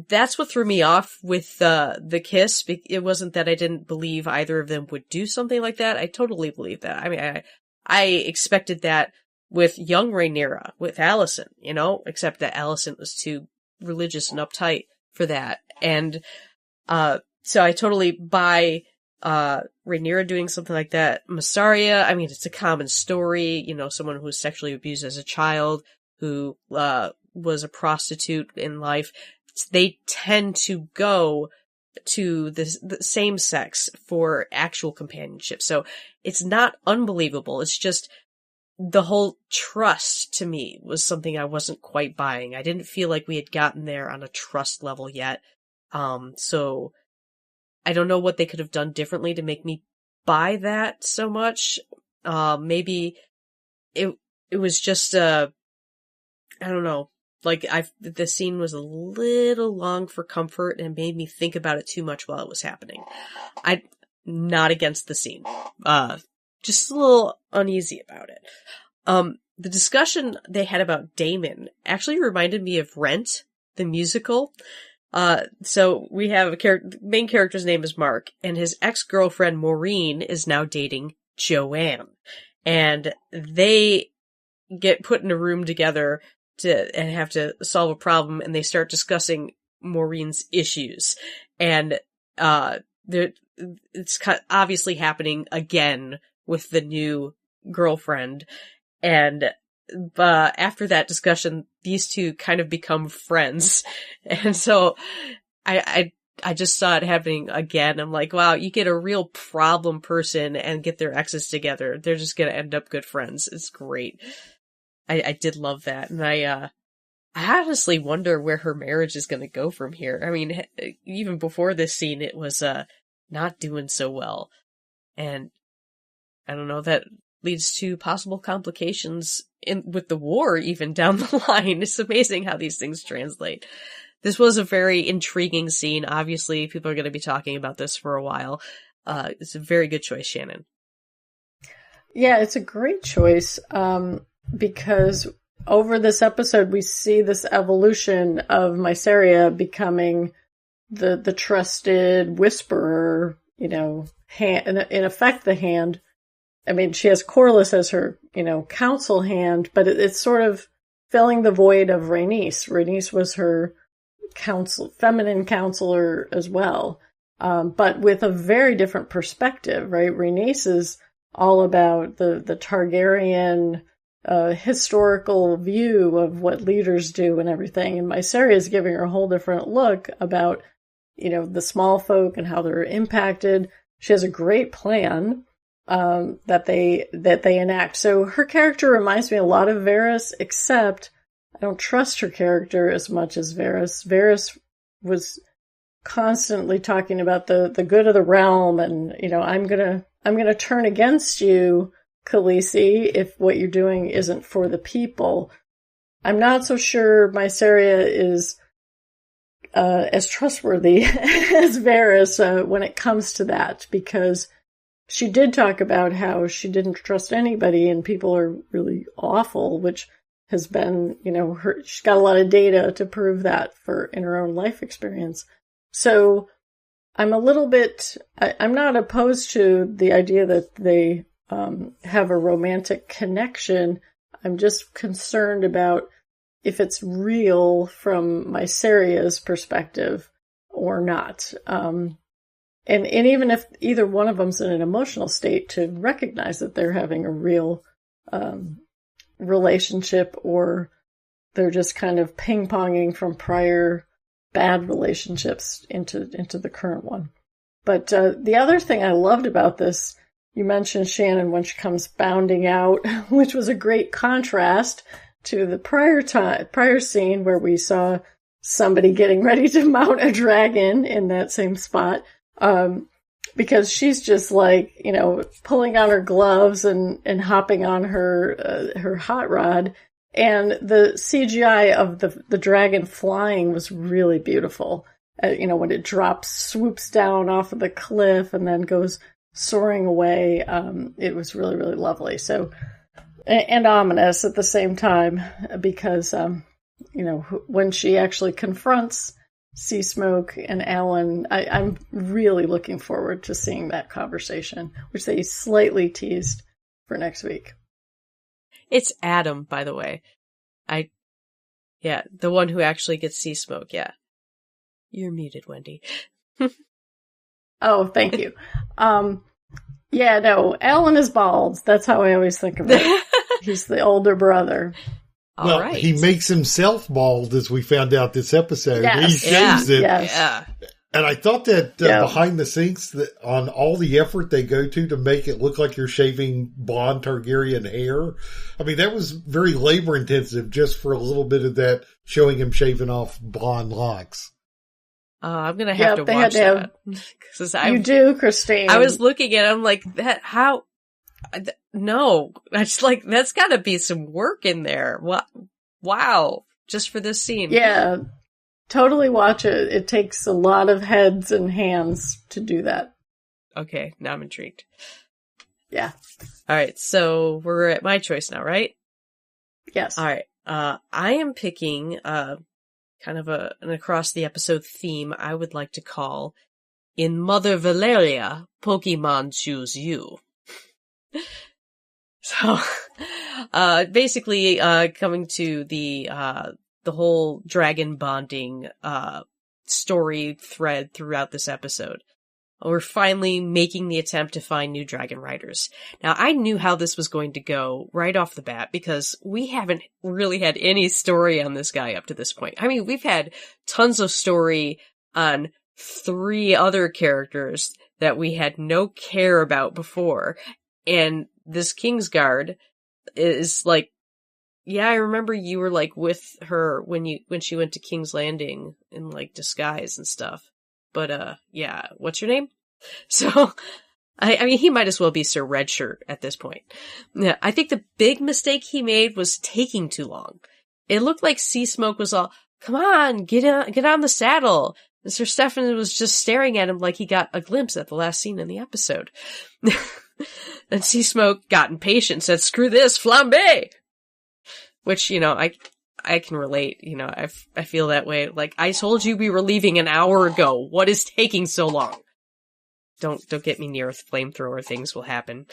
that's what threw me off with the kiss. It wasn't that I didn't believe either of them would do something like that. I totally believe that. I mean, I expected that with young Rhaenyra, with Alicent, except that Alicent was too religious and uptight for that. And so I totally buy Rhaenyra doing something like that. Mysaria, I mean, it's a common story, someone who was sexually abused as a child, who was a prostitute in life. They tend to go to the same sex for actual companionship. So it's not unbelievable. It's just the whole trust to me was something I wasn't quite buying. I didn't feel like we had gotten there on a trust level yet. So I don't know what they could have done differently to make me buy that so much. Maybe it was just, I don't know. Like the scene was a little long for comfort and made me think about it too much while it was happening. I'm not against the scene. Just a little uneasy about it. The discussion they had about Daemon actually reminded me of Rent, the musical. So we have the main character's name is Mark, and his ex-girlfriend Maureen is now dating Joanne. And they get put in a room together and have to solve a problem, and they start discussing Maureen's issues. And it's obviously happening again with the new girlfriend. And after that discussion, these two kind of become friends. And so I just saw it happening again. I'm like, wow, you get a real problem person and get their exes together. They're just going to end up good friends. It's great. I did love that. And I honestly wonder where her marriage is going to go from here. I mean, even before this scene, it was not doing so well. And I don't know, that leads to possible complications with the war even down the line. It's amazing how these things translate. This was a very intriguing scene. Obviously, people are going to be talking about this for a while. It's a very good choice, Shannon.
Yeah, it's a great choice because over this episode, we see this evolution of Mysaria becoming the trusted whisperer, in effect, the hand. I mean, she has Corlys as her, counsel hand, but it's sort of filling the void of Rhaenys. Rhaenys was her feminine counselor as well, but with a very different perspective, right? Rhaenys is all about the Targaryen historical view of what leaders do and everything, and Mysaria is giving her a whole different look about, the small folk and how they're impacted. She has a great plan that they enact. So her character reminds me a lot of Varys, except I don't trust her character as much as Varys. Varys was constantly talking about the good of the realm, and I'm gonna turn against you, Khaleesi, if what you're doing isn't for the people. I'm not so sure Mysaria is as trustworthy as Varys when it comes to that, because she did talk about how she didn't trust anybody and people are really awful, which has been, she's got a lot of data to prove that in her own life experience. So I'm I'm not opposed to the idea that they have a romantic connection. I'm just concerned about if it's real from Mysaria's perspective or not. And even if either one of them's in an emotional state, to recognize that they're having a real relationship, or they're just kind of ping-ponging from prior bad relationships into the current one. But the other thing I loved about this, you mentioned Shannon when she comes bounding out, which was a great contrast to the prior scene where we saw somebody getting ready to mount a dragon in that same spot. Because she's just like, pulling on her gloves and hopping on her hot rod. And the CGI of the dragon flying was really beautiful. When it swoops down off of the cliff and then goes soaring away. It was really, really lovely. So, and ominous at the same time, because, when she actually confronts Sea Smoke and Alan, I'm really looking forward to seeing that conversation, which they slightly teased for next week.
It's Adam, by the way. The one who actually gets Sea Smoke, yeah. You're muted, Wendy.
Oh, thank you. Alan is bald. That's how I always think of it. He's the older brother.
Well, right. He makes himself bald, as we found out this episode. Yes. He shaves it. Yes. Yeah. And I thought that behind the scenes, that on all the effort they go to make it look like you're shaving blonde Targaryen hair, I mean, that was very labor intensive just for a little bit of that, showing him shaving off blonde locks.
I'm going to have to watch that.
You do, Christine.
I was looking at it, I'm like, how... No, I just like, that's gotta be some work in there. Wow. Just for this scene.
Yeah, totally watch it. It takes a lot of heads and hands to do that.
Okay, now I'm intrigued.
Yeah.
Alright, so we're at my choice now, right?
Yes.
Alright, I am picking kind of an across the episode theme I would like to call In Mother Valeria, Pokemon Choose You. So, basically, coming to the whole dragon bonding, story thread throughout this episode. we're finally making the attempt to find new dragon riders. Now, I knew how this was going to go right off the bat because we haven't really had any story on this guy up to this point. I mean, we've had tons of story on 3 other characters that we had no care about before. And this Kingsguard is like, yeah, I remember you were like with her when she went to King's Landing in like disguise and stuff. But, yeah, what's your name? So, I mean, he might as well be Sir Redshirt at this point. Yeah, I think the big mistake he made was taking too long. It looked like Seasmoke was all, come on, get on the saddle. And Sir Stefan was just staring at him like he got a glimpse at the last scene in the episode. And Seasmoke got impatient, said, screw this, flambe! Which, you know, I can relate, you know, I feel that way. Like, I told you we were leaving an hour ago. What is taking so long? Don't get me near with flamethrower, things will happen.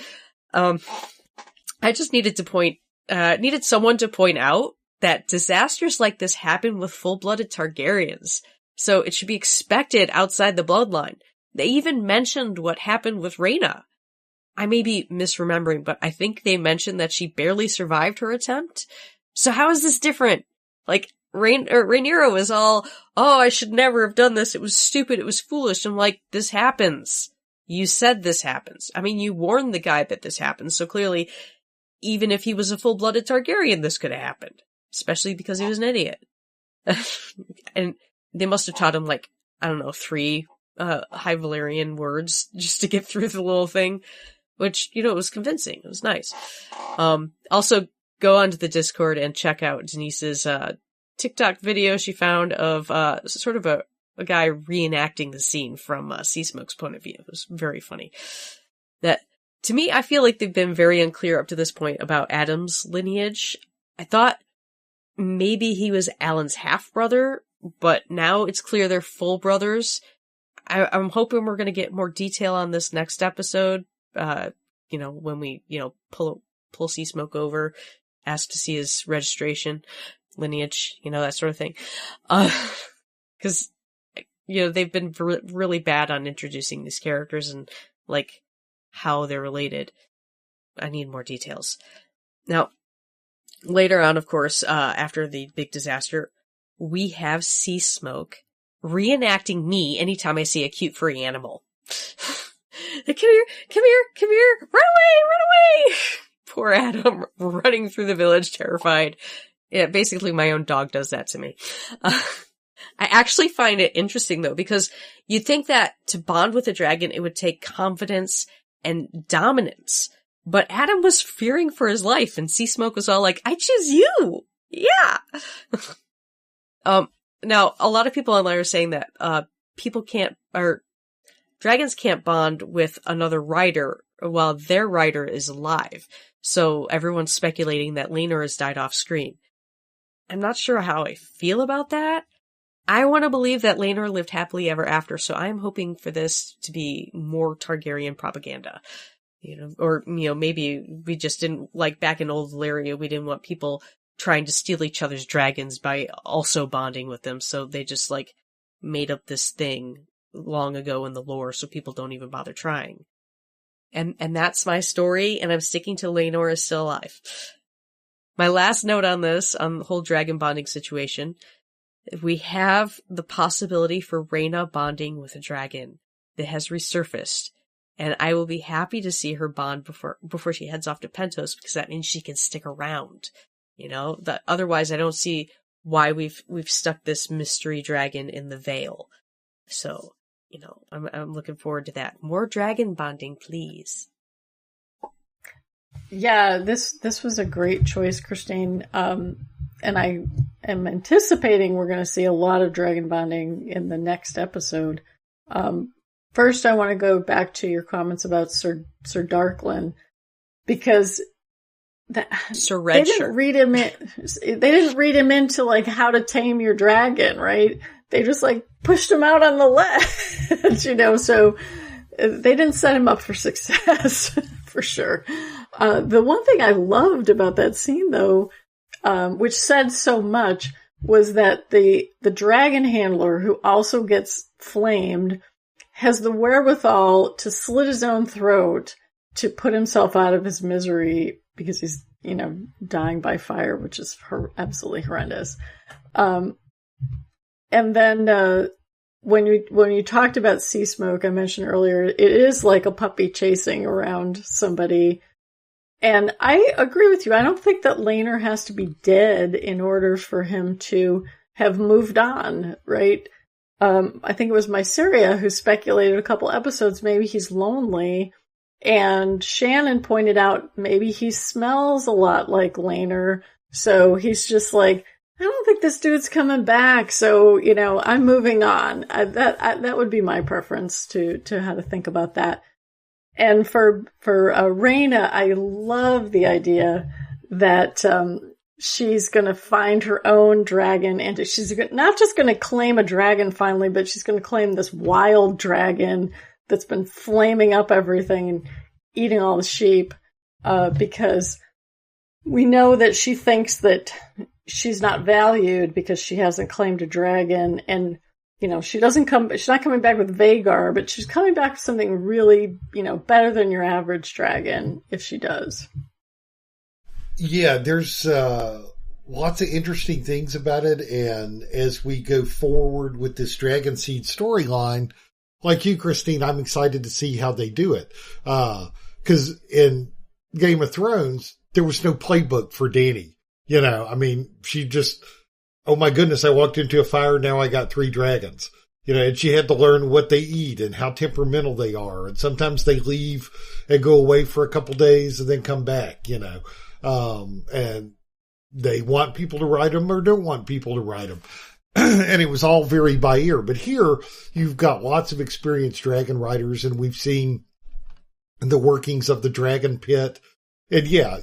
I just needed someone to point out that disasters like this happen with full-blooded Targaryens. So it should be expected outside the bloodline. They even mentioned what happened with Rhaena. I may be misremembering, but I think they mentioned that she barely survived her attempt. So how is this different? Like, Rhaenyra was all, oh, I should never have done this. It was stupid. It was foolish. I'm like, this happens. You said this happens. I mean, you warned the guy that this happens. So clearly, even if he was a full-blooded Targaryen, this could have happened. Especially because he was an idiot. And they must have taught him, like, I don't know, 3 High Valyrian words just to get through the little thing. Which, you know, it was convincing. It was nice. Also, go onto the Discord and check out Denise's TikTok video she found of sort of a guy reenacting the scene from Seasmoke's point of view. It was very funny. That, to me, I feel like they've been very unclear up to this point about Adam's lineage. I thought maybe he was Alan's half-brother, but now it's clear they're full brothers. I'm hoping we're going to get more detail on this next episode. You know, when we, you know, pull Seasmoke over, ask to see his registration, lineage, you know, that sort of thing. 'Cause, you know, they've been really bad on introducing these characters and, like, how they're related. I need more details. Now, later on, of course, after the big disaster, we have Seasmoke reenacting me anytime I see a cute furry animal. Come here, run away! Poor Adam, running through the village, terrified. Yeah, basically my own dog does that to me. I actually find it interesting, though, because you'd think that to bond with a dragon, it would take confidence and dominance. But Adam was fearing for his life, and Seasmoke was all like, I choose you! Yeah! Now, a lot of people online are saying that, dragons can't bond with another rider while their rider is alive. So everyone's speculating that Laenor has died off screen. I'm not sure how I feel about that. I want to believe that Laenor lived happily ever after, so I'm hoping for this to be more Targaryen propaganda. You know, or, you know, maybe we just didn't, like back in old Valyria, we didn't want people trying to steal each other's dragons by also bonding with them, so they just, like, made up this thing long ago in the lore so people don't even bother trying. And that's my story, and I'm sticking to Laenor is still alive. My last note on this, on the whole dragon bonding situation, we have the possibility for Rhaena bonding with a dragon that has resurfaced, and I will be happy to see her bond before she heads off to Pentos, because that means she can stick around. You know, that otherwise I don't see why we've stuck this mystery dragon in the Vale. So, you know, I'm looking forward to that. More dragon bonding, please.
Yeah, this was a great choice, Christine. And I am anticipating we're going to see a lot of dragon bonding in the next episode. First, I want to go back to your comments about Sir Darklyn, because
Sir Redshirt.
They didn't read him into like how to tame your dragon, right? They just like pushed him out on the ledge, you know, so they didn't set him up for success for sure. The one thing I loved about that scene though, which said so much, was that the dragon handler who also gets flamed has the wherewithal to slit his own throat to put himself out of his misery because he's, dying by fire, which is absolutely horrendous. And then when you talked about sea smoke, I mentioned earlier, it is like a puppy chasing around somebody. And I agree with you. I don't think that Laner has to be dead in order for him to have moved on, right? I think it was Myceria who speculated a couple episodes, maybe he's lonely. And Shannon pointed out maybe he smells a lot like Laner. So he's just like, I don't think this dude's coming back. So, I'm moving on. That would be my preference to how to think about that. And for Rhaena, I love the idea that, she's going to find her own dragon, and she's not just going to claim a dragon finally, but she's going to claim this wild dragon that's been flaming up everything and eating all the sheep, because we know that she thinks that she's not valued because she hasn't claimed a dragon, and she's not coming back with Vagar, but she's coming back with something really, better than your average dragon if she does.
Yeah, there's lots of interesting things about it, and as we go forward with this Dragon Seed storyline, like you, Christine, I'm excited to see how they do it. Because in Game of Thrones, there was no playbook for Dany. She just, oh my goodness, I walked into a fire, now I got 3 dragons. And she had to learn what they eat and how temperamental they are. And sometimes they leave and go away for a couple days and then come back, and they want people to ride them or don't want people to ride them. And it was all very by ear. But here, you've got lots of experienced dragon riders, and we've seen the workings of the dragon pit. And yeah,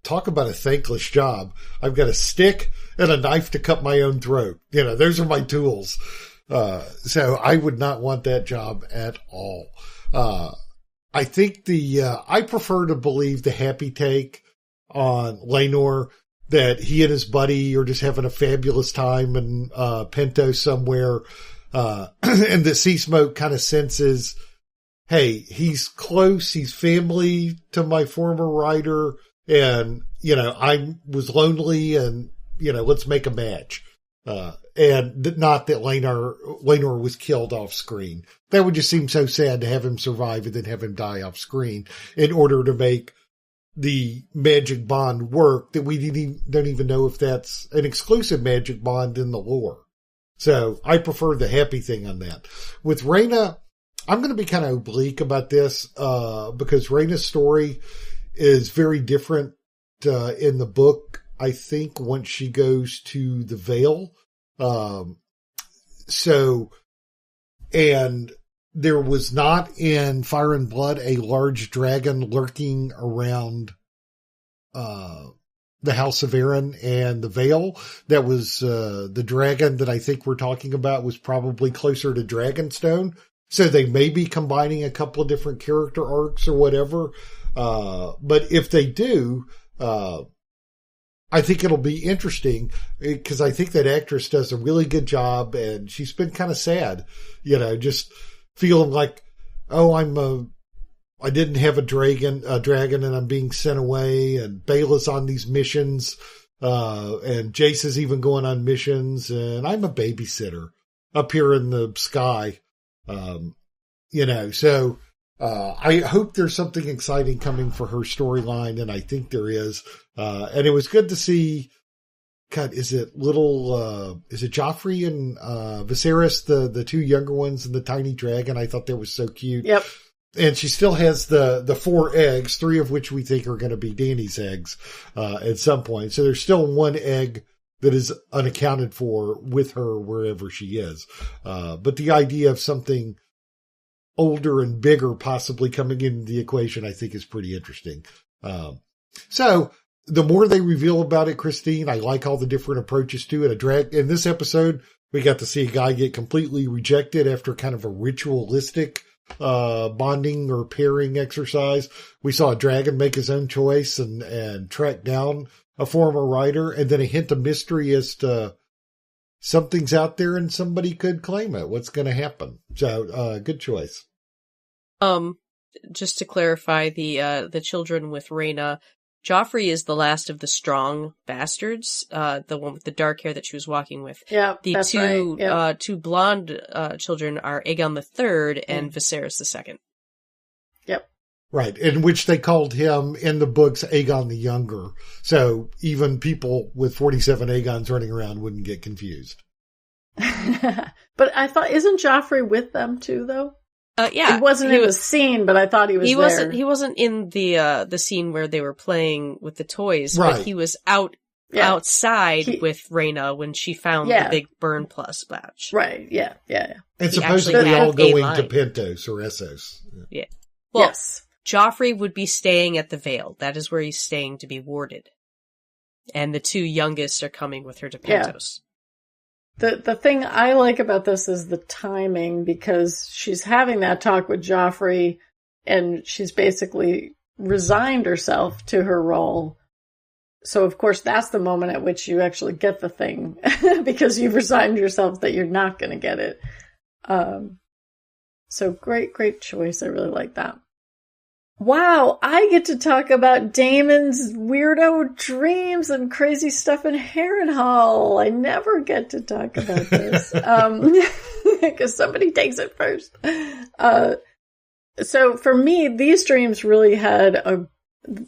talk about a thankless job. I've got a stick and a knife to cut my own throat. Those are my tools. So I would not want that job at all. I think I prefer to believe the happy take on Laenor that he and his buddy are just having a fabulous time in, Pinto somewhere. And that Sea Smoke kind of senses, hey, he's close. He's family to my former rider. And, I was lonely and, let's make a match. And not that Laenor was killed off screen. That would just seem so sad to have him survive and then have him die off screen in order to make the magic bond work that we don't even know if that's an exclusive magic bond in the lore. So I prefer the happy thing on that. With Rhaena, I'm going to be kind of oblique about this, because Rhaena's story is very different, in the book. I think once she goes to the Vale, and there was not in Fire and Blood a large dragon lurking around the House of Aaron and the Vale. That was the dragon that I think we're talking about was probably closer to Dragonstone. So they may be combining a couple of different character arcs or whatever. But if they do, I think it'll be interesting because I think that actress does a really good job, and she's been kind of sad, just feeling like, oh, I didn't have a dragon and I'm being sent away, and Bela's on these missions, and Jace is even going on missions, and I'm a babysitter up here in the sky, so, I hope there's something exciting coming for her storyline, and I think there is. And it was good to see, God, is it Joffrey and, Viserys, the 2 younger ones, and the tiny dragon? I thought that was so cute.
Yep.
And she still has the 4 eggs, 3 of which we think are going to be Dany's eggs, at some point. So there's still 1 egg that is unaccounted for with her wherever she is. But the idea of something older and bigger possibly coming into the equation, I think is pretty interesting. So the more they reveal about it, Christine, I like all the different approaches to it. In this episode, we got to see a guy get completely rejected after kind of a ritualistic, bonding or pairing exercise. We saw a dragon make his own choice and track down a former rider, and then a hint of mystery as to something's out there and somebody could claim it. What's going to happen? So, good choice.
Just to clarify, the children with Rhaena, Joffrey is the last of the strong bastards, the one with the dark hair that she was walking with.
Yeah,
the
that's
two,
right. Yep.
Two blonde, children are Aegon III and Viserys II.
Yep.
Right, in which they called him in the books Aegon the Younger. So even people with 47 Aegons running around wouldn't get confused.
But I thought, isn't Joffrey with them too, though?
Yeah.
He wasn't in the scene, but I thought he was there.
He wasn't in the scene where they were playing with the toys,
right.
But he was outside with Rhaena when she found the big burn plus badge.
Right, yeah.
And supposedly all going to Pentos or Essos.
Yeah. Well,
yes.
Joffrey would be staying at the Vale. That is where he's staying to be warded. And the two youngest are coming with her to Pentos.
Yeah. The thing I like about this is the timing, because she's having that talk with Joffrey and she's basically resigned herself to her role. So, of course, that's the moment at which you actually get the thing because you've resigned yourself that you're not going to get it. So great choice. I really like that. Wow, I get to talk about Daemon's weirdo dreams and crazy stuff in Harrenhal. I never get to talk about this because somebody takes it first. So for me, these dreams really had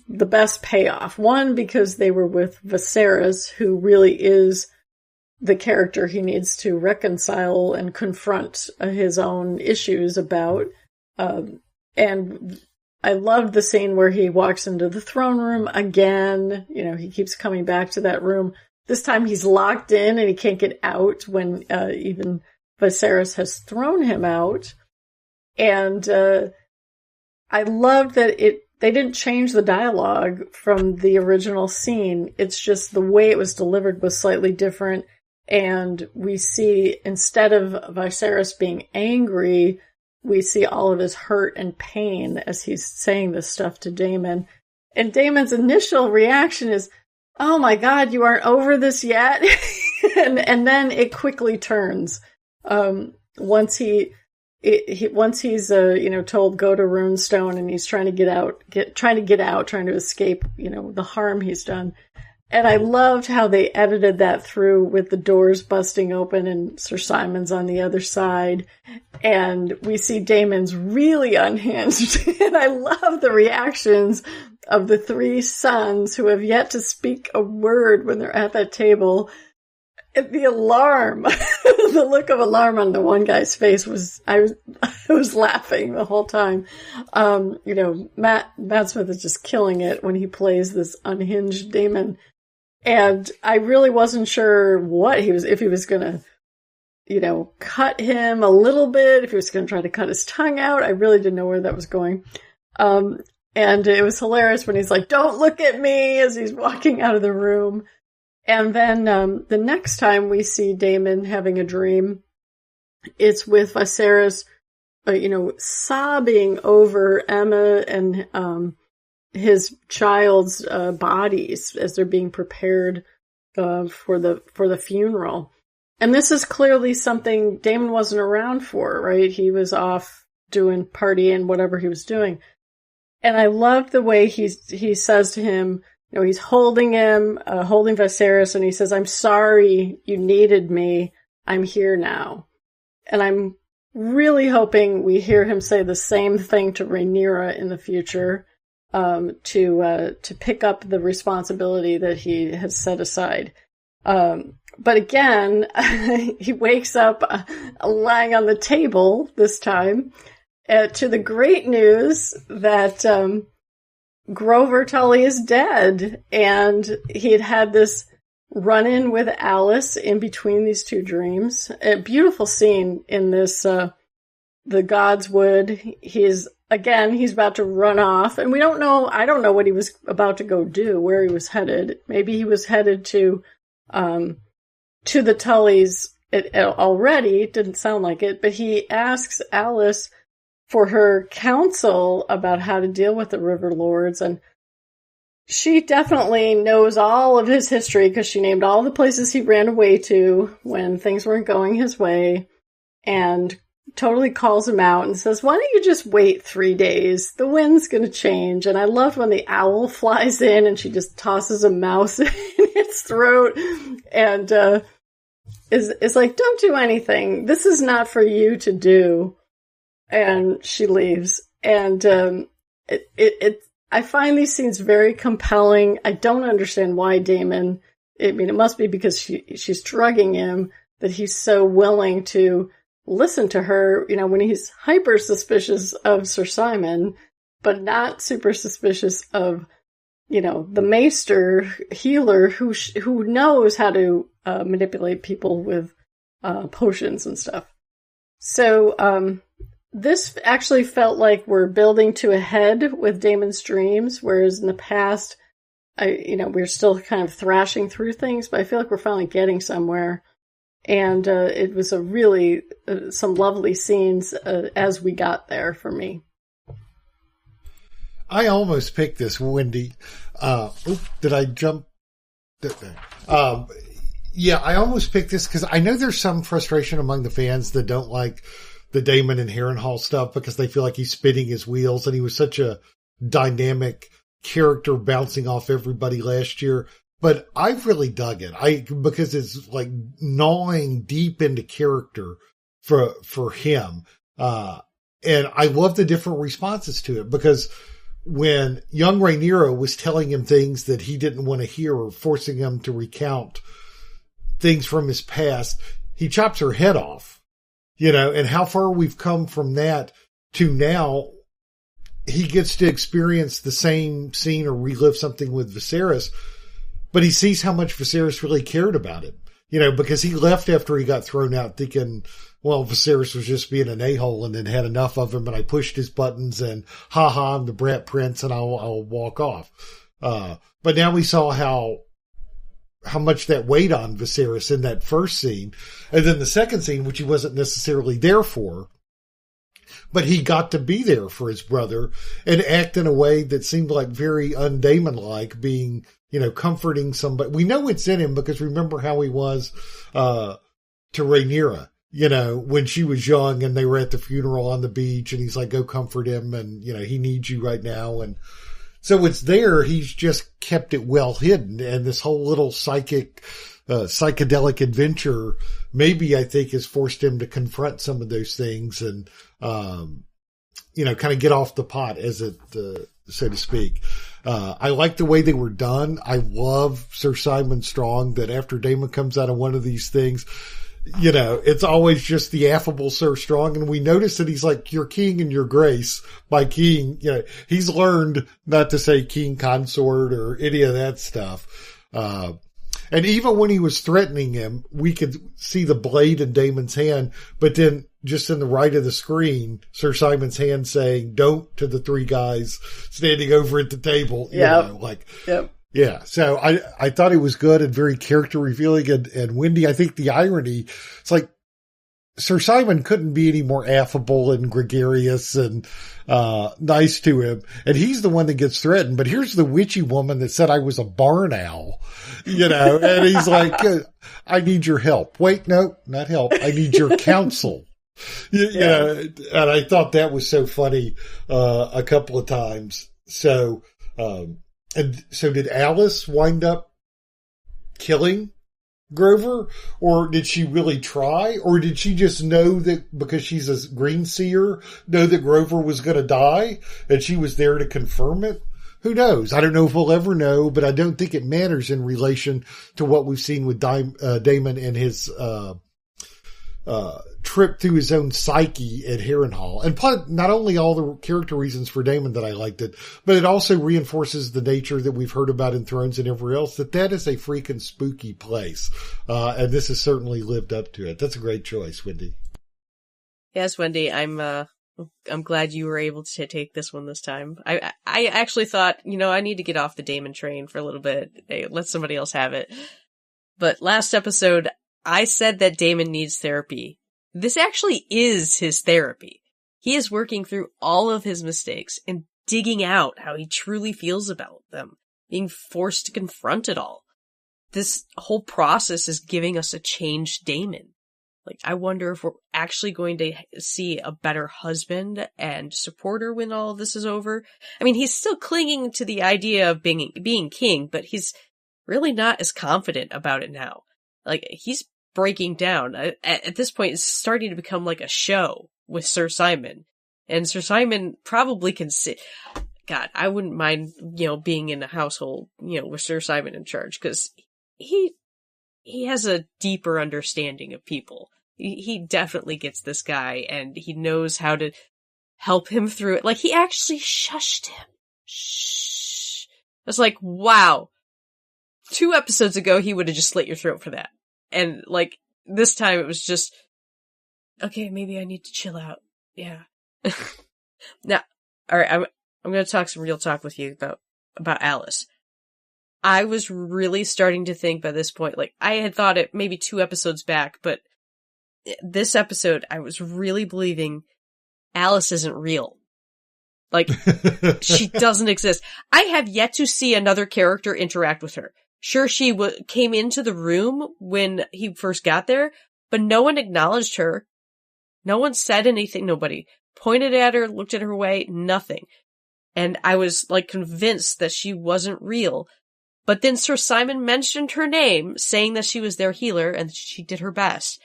the best payoff. One, because they were with Viserys, who really is the character he needs to reconcile and confront his own issues about. And I loved the scene where he walks into the throne room again. You know, he keeps coming back to that room. This time he's locked in and he can't get out when even Viserys has thrown him out. And I loved that they didn't change the dialogue from the original scene. It's just the way it was delivered was slightly different. And we see, instead of Viserys being angry, we see all of his hurt and pain as he's saying this stuff to Daemon. And Daemon's initial reaction is, "Oh my God, you aren't over this yet?" and then it quickly turns. Once he's told go to Runestone and he's trying to get out, trying to escape, the harm he's done. And I loved how they edited that through with the doors busting open and Sir Simon's on the other side. And we see Daemon's really unhinged. And I love the reactions of the three sons who have yet to speak a word when they're at that table. And the alarm, the look of alarm on the one guy's face I was laughing the whole time. Matt Smith is just killing it when he plays this unhinged Daemon. And I really wasn't sure if he was going to, cut him a little bit, if he was going to try to cut his tongue out. I really didn't know where that was going. And it was hilarious when he's like, "Don't look at me," as he's walking out of the room. And then the next time we see Daemon having a dream, it's with Viserys, sobbing over Emma and his child's bodies as they're being prepared for the funeral. And this is clearly something Daemon wasn't around for, right? He was off doing partying, whatever he was doing. And I love the way he says to him, he's holding Viserys, and he says, "I'm sorry you needed me. I'm here now." And I'm really hoping we hear him say the same thing to Rhaenyra in the future, to pick up the responsibility that he has set aside. But again, he wakes up lying on the table this time to the great news that Grover Tully is dead, and he had this run-in with Alice in between these two dreams. A beautiful scene in this, the Godswood. He's about to run off, and I don't know what he was about to go do, where he was headed. Maybe he was headed to the Tullys already. It didn't sound like it, but he asks Alice for her counsel about how to deal with the River Lords. And She definitely knows all of his history because she named all the places he ran away to when things weren't going his way, and totally calls him out and says, why don't you just wait 3 days? The wind's going to change. And I loved when the owl flies in and she just tosses a mouse in its throat and is like, don't do anything. This is not for you to do. And she leaves. And I find these scenes very compelling. I don't understand why Damon, I mean, it must be because she's drugging him that he's so willing to listen to her, when he's hyper suspicious of Sir Simon, but not super suspicious of, the maester healer who knows how to manipulate people with potions and stuff. So, this actually felt like we're building to a head with Damon's dreams, whereas in the past, we're still kind of thrashing through things, but I feel like we're finally getting somewhere. And it was a really, some lovely scenes as we got there for me.
I almost picked this, Wendy. Did I jump? Yeah, I almost picked this because I know there's some frustration among the fans that don't like the Damon and Harrenhal stuff because they feel like he's spinning his wheels, and he was such a dynamic character bouncing off everybody last year. But I've really dug it. Because it's like gnawing deep into character for him. And I love the different responses to it, because when young Rhaenyra was telling him things that he didn't want to hear or forcing him to recount things from his past, he chops her head off, and how far we've come from that to now he gets to experience the same scene or relive something with Viserys. But he sees how much Viserys really cared about him, because he left after he got thrown out thinking, well, Viserys was just being an a-hole and then had enough of him, and I pushed his buttons and I'm the brat prince and I'll walk off. But now we saw how much that weighed on Viserys in that first scene. And then the second scene, which he wasn't necessarily there for, but he got to be there for his brother and act in a way that seemed like very un-Daemon-like, being, comforting somebody. We know it's in him because remember how he was to Rhaenyra, when she was young and they were at the funeral on the beach and he's like, go comfort him and, he needs you right now. And so it's there. He's just kept it well hidden. And this whole little psychedelic adventure, maybe I think has forced him to confront some of those things and, kind of get off the pot, as it, so to speak. I like the way they were done. I love Sir Simon Strong, that after Daemon comes out of one of these things, it's always just the affable Sir Strong. And we notice that he's like, your king and your grace. By king, he's learned not to say king consort or any of that stuff. And even when he was threatening him, we could see the blade in Daemon's hand, but then just in the right of the screen, Sir Simon's hand saying, don't, to the three guys standing over at the table.
Yep.
Yeah. So I thought it was good and very character revealing. And Wendy, I think the irony, it's like Sir Simon couldn't be any more affable and gregarious and nice to him. And he's the one that gets threatened. But here's the witchy woman that said I was a barn owl, and he's like, I need your help. Wait, no, not help. I need your counsel. And I thought that was so funny a couple of times. So, and so did Alice wind up killing Grover, or did she really try, or did she just know that because she's a green seer, know that Grover was going to die and she was there to confirm it? Who knows? I don't know if we'll ever know, but I don't think it matters in relation to what we've seen with Daemon and his trip through his own psyche at Harrenhal. And plus, not only all the character reasons for Daemon that I liked it, but it also reinforces the nature that we've heard about in Thrones and everywhere else, that is a freaking spooky place. And this has certainly lived up to it. That's a great choice, Wendy.
Yes, Wendy, I'm glad you were able to take this one this time. I actually thought, I need to get off the Daemon train for a little bit. Hey, let somebody else have it. But last episode, I said that Daemon needs therapy. This actually is his therapy. He is working through all of his mistakes and digging out how he truly feels about them. being forced to confront it all. This whole process is giving us a changed Damon. Like, I wonder if we're actually going to see a better husband and supporter when all of this is over. I mean, he's still clinging to the idea of being king, but he's really not as confident about it now. Like, he's breaking down. At this point, it's starting to become like a show with Sir Simon. And Sir Simon probably can sit. God, I wouldn't mind, being in a household, with Sir Simon in charge, because he has a deeper understanding of people. He definitely gets this guy, and he knows how to help him through it. Like, he actually shushed him. Shh. I was like, wow. 2 episodes ago, he would have just slit your throat for that. And, like, this time it was just, okay, maybe I need to chill out. Yeah. Now, alright, I'm going to talk some real talk with you about Alice. I was really starting to think by this point, like, I had thought it maybe 2 episodes back, but this episode, I was really believing Alice isn't real. Like, she doesn't exist. I have yet to see another character interact with her. Sure, she came into the room when he first got there, but no one acknowledged her. No one said anything. Nobody pointed at her, looked at her way, nothing. And I was, like, convinced that she wasn't real. But then Sir Simon mentioned her name, saying that she was their healer and she did her best.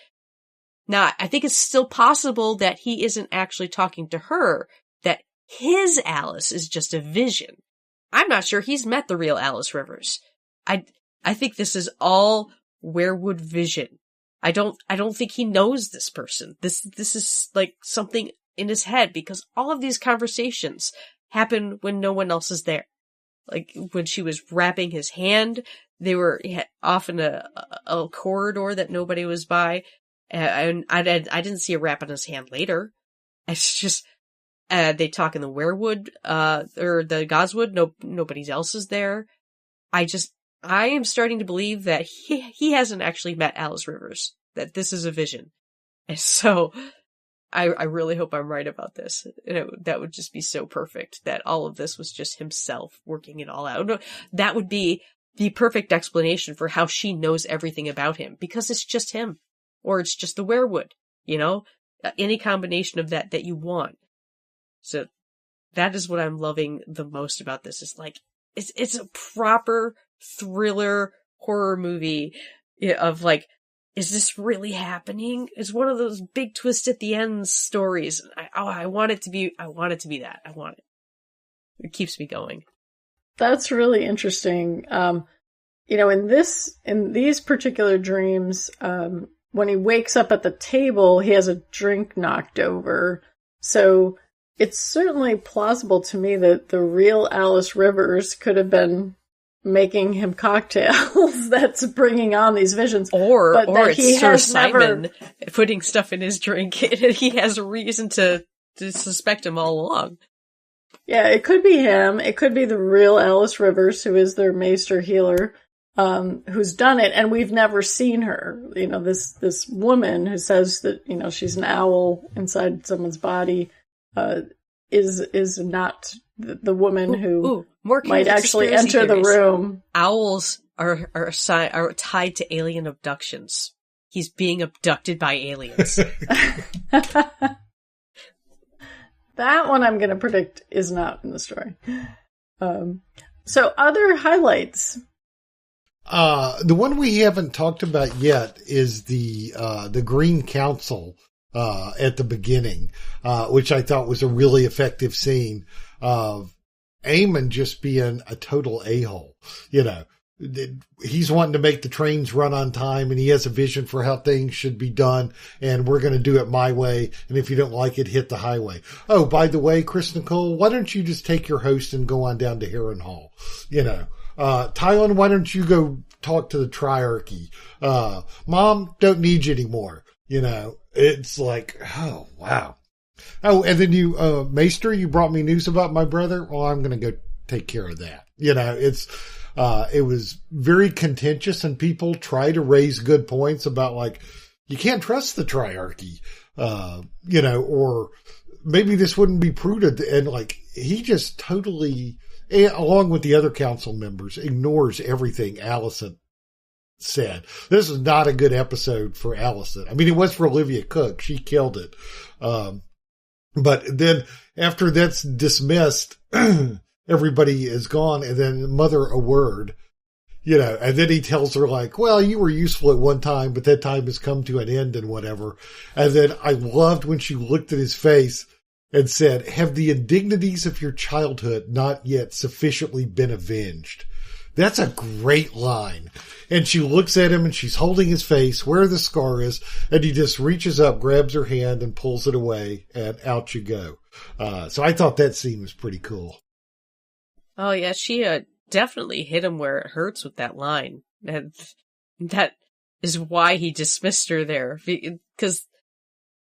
Now, I think it's still possible that he isn't actually talking to her, that his Alice is just a vision. I'm not sure he's met the real Alice Rivers. I think this is all werewood vision. I don't think he knows this person. This is like something in his head, because all of these conversations happen when no one else is there. Like, when she was wrapping his hand, they were off in a corridor that nobody was by. And I didn't see a wrap on his hand later. It's just, they talk in the werewood, or the Godswood. Nobody else is there. I am starting to believe that he hasn't actually met Alice Rivers, that this is a vision. And so I really hope I'm right about this. That would just be so perfect, that all of this was just himself working it all out. That would be the perfect explanation for how she knows everything about him, because it's just him. Or it's just the werewood, any combination of that you want. So that is what I'm loving the most about this. Is like, it's a proper thriller horror movie of like, is this really happening? It's one of those big twist at the end stories. I want it to be that. I want it. It keeps me going.
That's really interesting. In these particular dreams, when he wakes up at the table, he has a drink knocked over. So it's certainly plausible to me that the real Alice Rivers could have been making him cocktails that's bringing on these visions.
Or it's Sir Simon putting stuff in his drink. He has a reason to suspect him all along.
Yeah, it could be him. It could be the real Alice Rivers, who is their maester healer. Who's done it, and we've never seen her. This woman who says that, she's an owl inside someone's body, is not the woman who might actually enter the room.
Owls are tied to alien abductions. He's being abducted by aliens.
That one I'm going to predict is not in the story. So other highlights.
The one we haven't talked about yet is the Green Council, at the beginning, which I thought was a really effective scene of Eamon just being a total a-hole. He's wanting to make the trains run on time, and he has a vision for how things should be done, and we're going to do it my way. And if you don't like it, hit the highway. Oh, by the way, Chris Nicole, why don't you just take your host and go on down to Heron Hall? Tylen, why don't you go talk to the Triarchy? Mom, don't need you anymore. It's like, oh, wow. Oh, and then you, Maester, you brought me news about my brother. Well, I'm going to go take care of that. It was very contentious, and people try to raise good points about, like, you can't trust the Triarchy, or maybe this wouldn't be prudent. And like, he just totally along with the other council members, ignores everything Allison said. This is not a good episode for Allison. I mean, it was for Olivia Cook. She killed it. But then after that's dismissed, everybody is gone, and then Mother a word, and then he tells her like, well, you were useful at one time, but that time has come to an end and whatever. And then I loved when she looked at his face and said, have the indignities of your childhood not yet sufficiently been avenged? That's a great line. And she looks at him and she's holding his face where the scar is, and he just reaches up, grabs her hand and pulls it away, and out you go. So I thought that scene was pretty cool.
Oh yeah, she definitely hit him where it hurts with that line. And that is why he dismissed her there. Because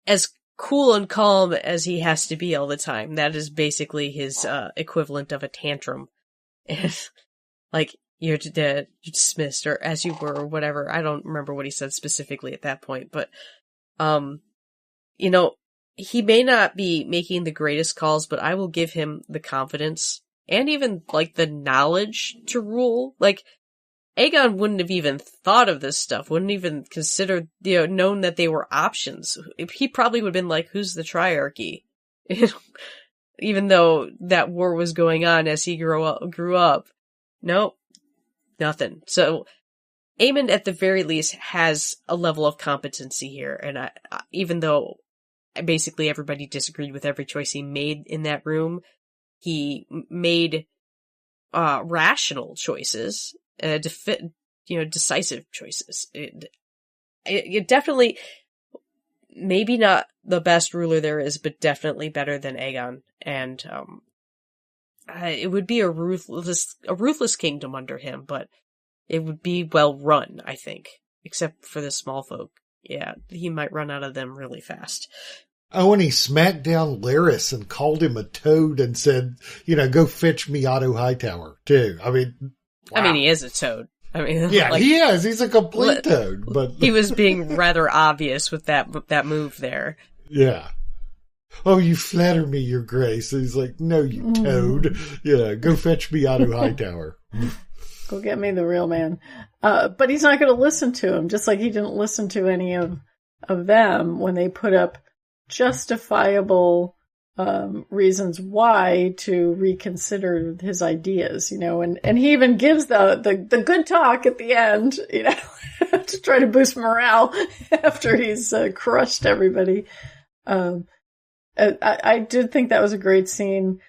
as cool and calm as he has to be all the time, that is basically his equivalent of a tantrum. And like, you're dismissed, or as you were, or whatever. I don't remember what he said specifically at that point, but, he may not be making the greatest calls, but I will give him the confidence and even, like, the knowledge to rule. Like, Aegon wouldn't have even thought of this stuff, wouldn't even consider, known that they were options. He probably would have been like, who's the triarchy? Even though that war was going on as he grew up. Nope. Nothing. So, Aemond at the very least has a level of competency here, and even though basically everybody disagreed with every choice he made in that room, he made rational choices, decisive choices. It definitely, maybe not the best ruler there is, but definitely better than Aegon, and it would be a ruthless kingdom under him, but it would be well run, I think, except for the Smallfolk. Yeah, he might run out of them really fast.
Oh, and he smacked down Larys and called him a toad and said, go fetch me Otto Hightower, too. I mean, wow.
I mean, he is a toad. I mean,
yeah, he is. He's a complete toad, but
he was being rather obvious with that move there.
Yeah. Oh, you flatter me, your grace. And he's like, no, you toad. Go fetch me Otto Hightower.
Go get me the real man. But he's not going to listen to him, just like he didn't listen to any of them when they put up justifiable reasons why to reconsider his ideas, and he even gives the good talk at the end, to try to boost morale after he's crushed everybody. I did think that was a great scene.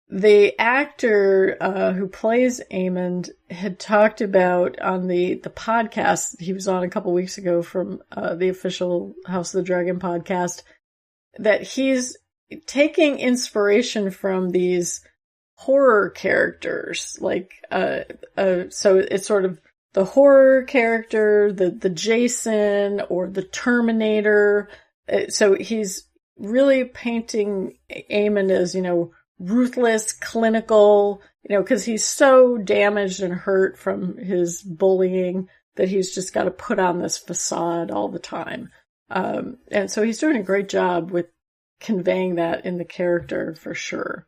The actor who plays Aemond had talked about on the podcast he was on a couple weeks ago from the official House of the Dragon podcast, that he's taking inspiration from these horror characters, like so it's sort of the horror character, the Jason or the Terminator. So he's really painting Aemond as, ruthless, clinical, because he's so damaged and hurt from his bullying that he's just got to put on this facade all the time. And so he's doing a great job with conveying that in the character for sure.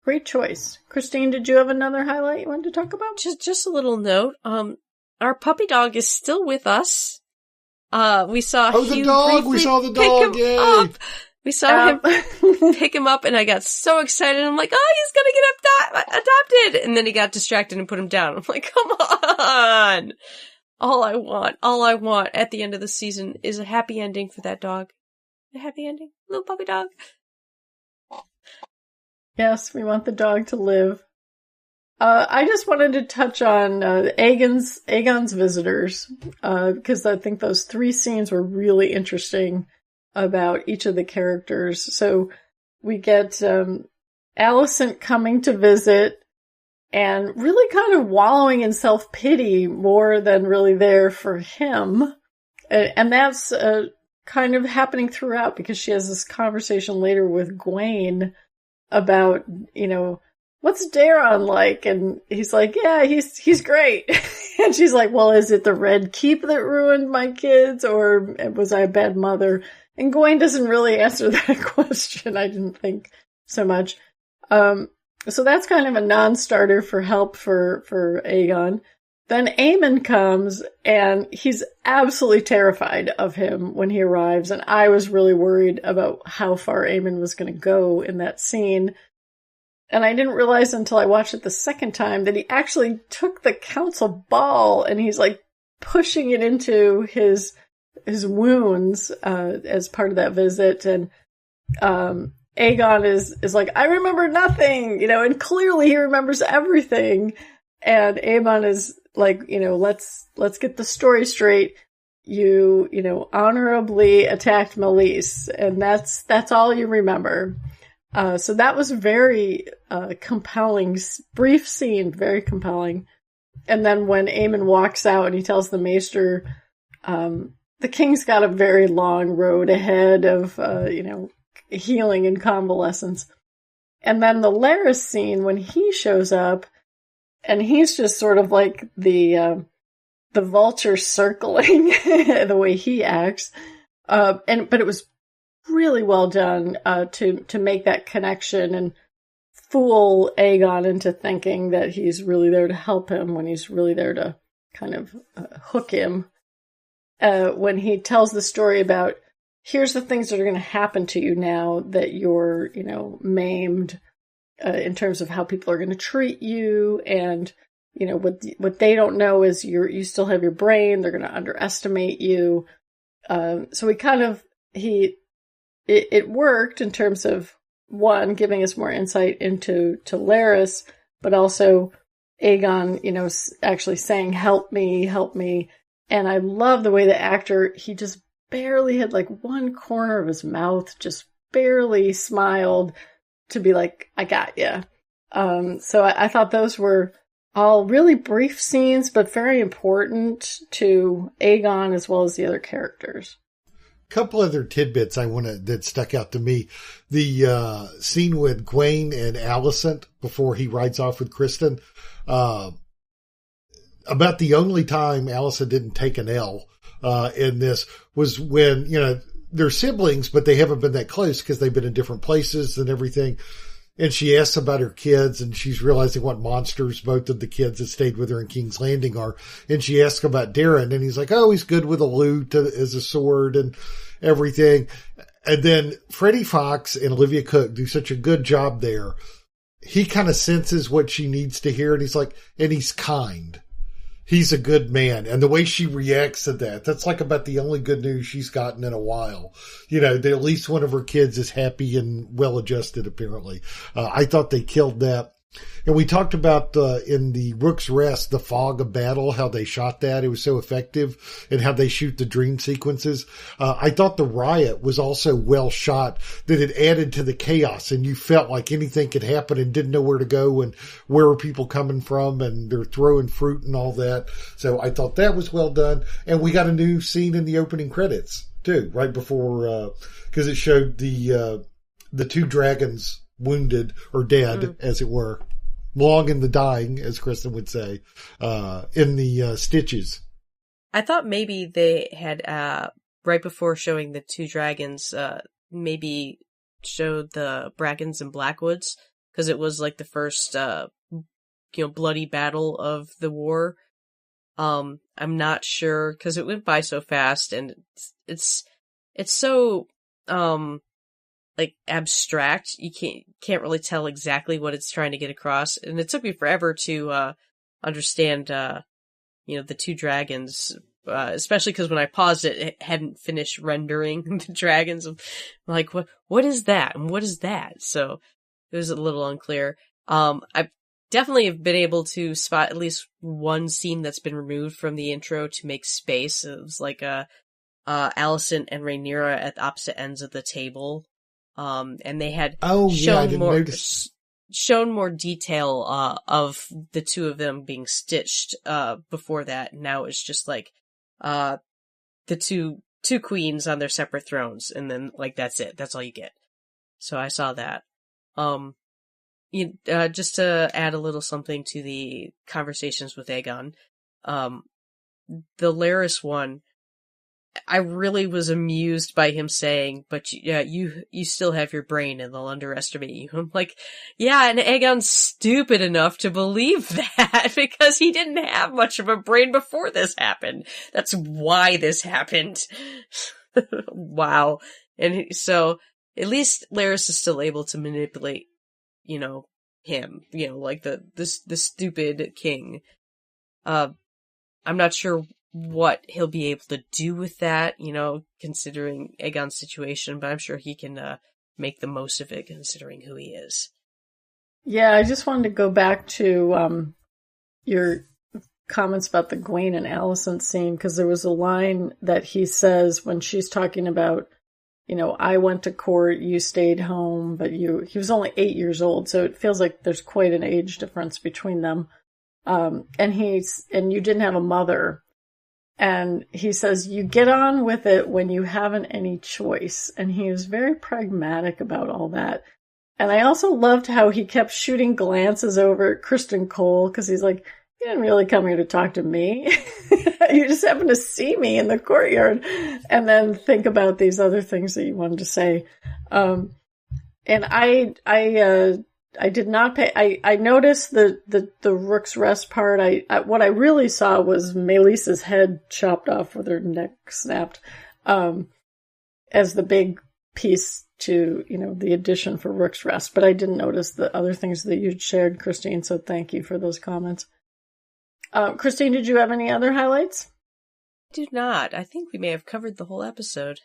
Great choice. Christine, did you have another highlight you wanted to talk about?
Just a little note. Our puppy dog is still with us. We saw
the dog! We saw the dog! Yay!
Up. We saw him pick him up, and I got so excited. I'm like, oh, he's gonna get adopted! And then he got distracted and put him down. I'm like, come on! All I want at the end of the season is a happy ending for that dog. A happy ending. Little puppy dog.
Yes, we want the dog to live. I just wanted to touch on Aegon's visitors, because I think those 3 scenes were really interesting about each of the characters. So we get Alicent coming to visit and really kind of wallowing in self-pity more than really there for him. And that's kind of happening throughout, because she has this conversation later with Gwaine about, what's Daron like? And he's like, yeah, he's great. And she's like, well, is it the Red Keep that ruined my kids, or was I a bad mother? And Gwaine doesn't really answer that question. I didn't think so much. So that's kind of a non-starter for help for Aegon. Then Aemon comes, and he's absolutely terrified of him when he arrives, and I was really worried about how far Aemon was going to go in that scene. And I didn't realize until I watched it the second time that he actually took the council ball, and he's like pushing it into his wounds as part of that visit. And Aegon is like, I remember nothing, and clearly he remembers everything. And Aemon is like, let's get the story straight. You honorably attacked Meleese, and that's all you remember. So that was very compelling, brief scene, very compelling. And then when Aemon walks out and he tells the Maester, the king's got a very long road ahead of, healing and convalescence. And then the Larys scene when he shows up, and he's just sort of like the vulture circling the way he acts. But it was really well done to make that connection and fool Aegon into thinking that he's really there to help him when he's really there to kind of hook him. When he tells the story about, here's the things that are going to happen to you now that you're, maimed, in terms of how people are going to treat you. And, what they don't know is you still have your brain. They're going to underestimate you. So it worked in terms of, one, giving us more insight into Larys, but also Aegon, actually saying, help me. And I love the way the actor, he just barely had like one corner of his mouth, just barely smiled to be like, I got you. So I thought those were all really brief scenes, but very important to Aegon as well as the other characters.
Couple other tidbits that stuck out to me. The scene with Gwaine and Alicent before he rides off with Kristen. About the only time Alicent didn't take an L in this was when, they're siblings, but they haven't been that close because they've been in different places and everything. And she asks about her kids, and she's realizing what monsters both of the kids that stayed with her in King's Landing are. And she asks about Darren, and he's like, oh, he's good with a lute as a sword and everything. And then Freddie Fox and Olivia Cook do such a good job there. He kind of senses what she needs to hear, and he's like, and he's kind. He's a good man. And the way she reacts to that's like about the only good news she's gotten in a while. That at least one of her kids is happy and well adjusted, apparently. I thought they killed that. And we talked about in the Rook's Rest, the fog of battle, how they shot that. It was so effective, and how they shoot the dream sequences. I thought the riot was also well shot, that it added to the chaos, and you felt like anything could happen and didn't know where to go and where were people coming from, and they're throwing fruit and all that. So I thought that was well done. And we got a new scene in the opening credits too, right before, because it showed the two dragons wounded or dead, as it were, long in the dying, as Kristen would say, in the stitches.
I thought maybe they had, right before showing the two dragons, maybe showed the Brackens and Blackwoods, because it was like the first, bloody battle of the war. I'm not sure, because it went by so fast, and it's so, like abstract. You can't really tell exactly what it's trying to get across. And it took me forever to, understand, the two dragons, especially because when I paused it hadn't finished rendering the dragons. I'm like, what is that? And what is that? So it was a little unclear. I definitely have been able to spot at least one scene that's been removed from the intro to make space. It was like, Alicent and Rhaenyra at the opposite ends of the table. And they had shown more detail, of the two of them being stitched, before that. Now it's just like, the two queens on their separate thrones. And then, like, that's it. That's all you get. So I saw that. Just to add a little something to the conversations with Aegon, the Larys one, I really was amused by him saying, but yeah, you still have your brain and they'll underestimate you. I'm like, yeah, and Aegon's stupid enough to believe that because he didn't have much of a brain before this happened. That's why this happened. Wow. And so at least Larys is still able to manipulate, him, like the stupid king. I'm not sure what he'll be able to do with that, considering Aegon's situation, but I'm sure he can make the most of it considering who he is.
Yeah, I just wanted to go back to your comments about the Gwaine and Alicent scene, because there was a line that he says when she's talking about, I went to court, you stayed home, but he was only 8 years old, so it feels like there's quite an age difference between them. And you didn't have a mother. And he says, you get on with it when you haven't any choice. And he was very pragmatic about all that. And I also loved how he kept shooting glances over at Kristen Cole, because he's like, you didn't really come here to talk to me. You just happened to see me in the courtyard and then think about these other things that you wanted to say. And I did not pay. I noticed the Rook's Rest part. What I really saw was Meleesa's head chopped off with her neck snapped, as the big piece to the addition for Rook's Rest. But I didn't notice the other things that you'd shared, Christine. So thank you for those comments. Christine, did you have any other highlights?
I do not. I think we may have covered the whole episode.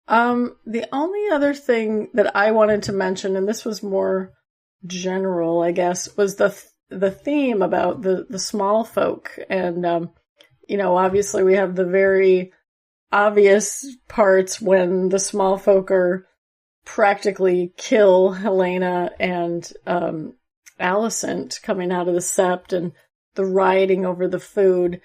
The only other thing that I wanted to mention, and this was more general, I guess, was the theme about the small folk. And, obviously we have the very obvious parts when the small folk are practically kill Helena and Alicent coming out of the sept and the rioting over the food.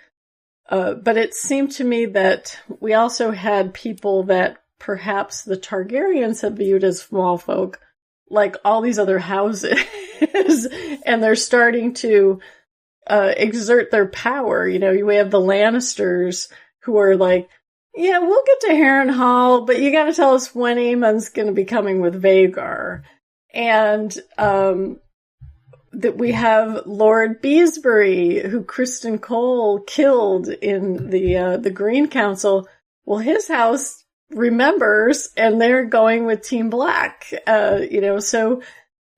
But it seemed to me that we also had people that perhaps the Targaryens have viewed as small folk, like all these other houses, and they're starting to exert their power. We have the Lannisters who are like, yeah, we'll get to Harrenhal, but you got to tell us when Aemon's going to be coming with Vhagar. And that we have Lord Beesbury, who Kristen Cole killed in the Green Council. Well, his house remembers, and they're going with Team Black. So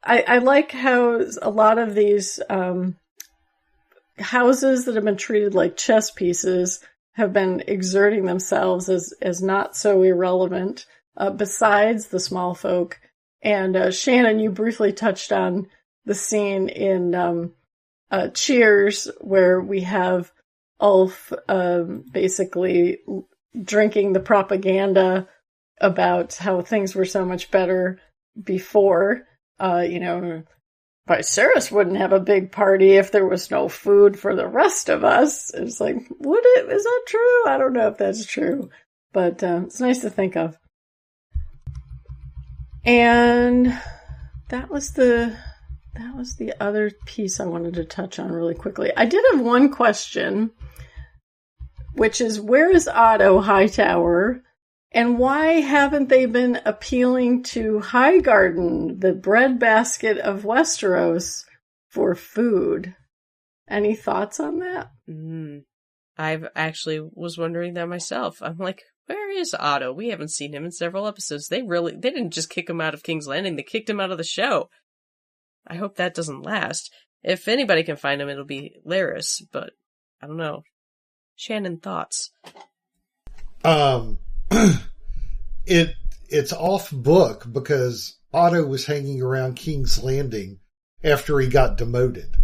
I like how a lot of these houses that have been treated like chess pieces have been exerting themselves as not so irrelevant, besides the small folk. And Shannon, you briefly touched on the scene in Cheers, where we have Ulf basically drinking the propaganda about how things were so much better before. Viserys wouldn't have a big party if there was no food for the rest of us. It's like, is that true? I don't know if that's true, but it's nice to think of. And that was the other piece I wanted to touch on really quickly. I did have one question, which is, where is Otto Hightower, and why haven't they been appealing to Highgarden, the breadbasket of Westeros, for food? Any thoughts on that?
I've actually was wondering that myself. I'm like, where is Otto? We haven't seen him in several episodes. They didn't just kick him out of King's Landing, they kicked him out of the show. I hope that doesn't last. If anybody can find him, it'll be Larys, but I don't know. Shannon, thoughts?
It's off book because Otto was hanging around King's Landing after he got demoted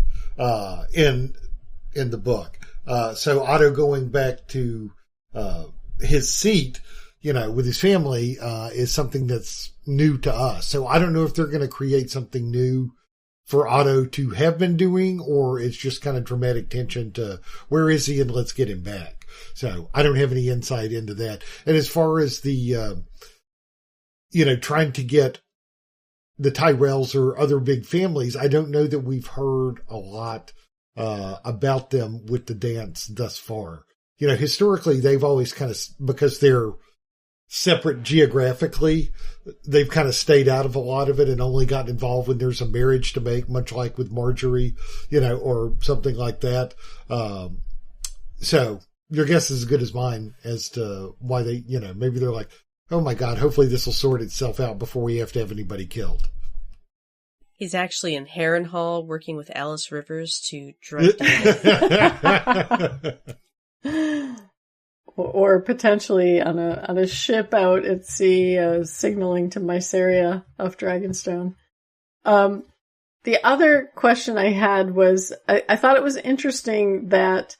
in the book. So Otto going back to his seat, with his family, is something that's new to us. So I don't know if they're going to create something new for Otto to have been doing, or it's just kind of dramatic tension to where is he and let's get him back. So I don't have any insight into that. And as far as the, trying to get the Tyrells or other big families, I don't know that we've heard a lot about them with the dance thus far. historically they've always kind of, because they're separate geographically, they've kind of stayed out of a lot of it and only gotten involved when there's a marriage to make, much like with Marjorie, or something like that. So your guess is as good as mine as to why they, maybe they're like, oh my God, hopefully this will sort itself out before we have to have anybody killed.
He's actually in Harrenhal working with Alice Rivers to direct.
Or potentially on a ship out at sea, signaling to Mysaria off Dragonstone. The other question I had was, I thought it was interesting that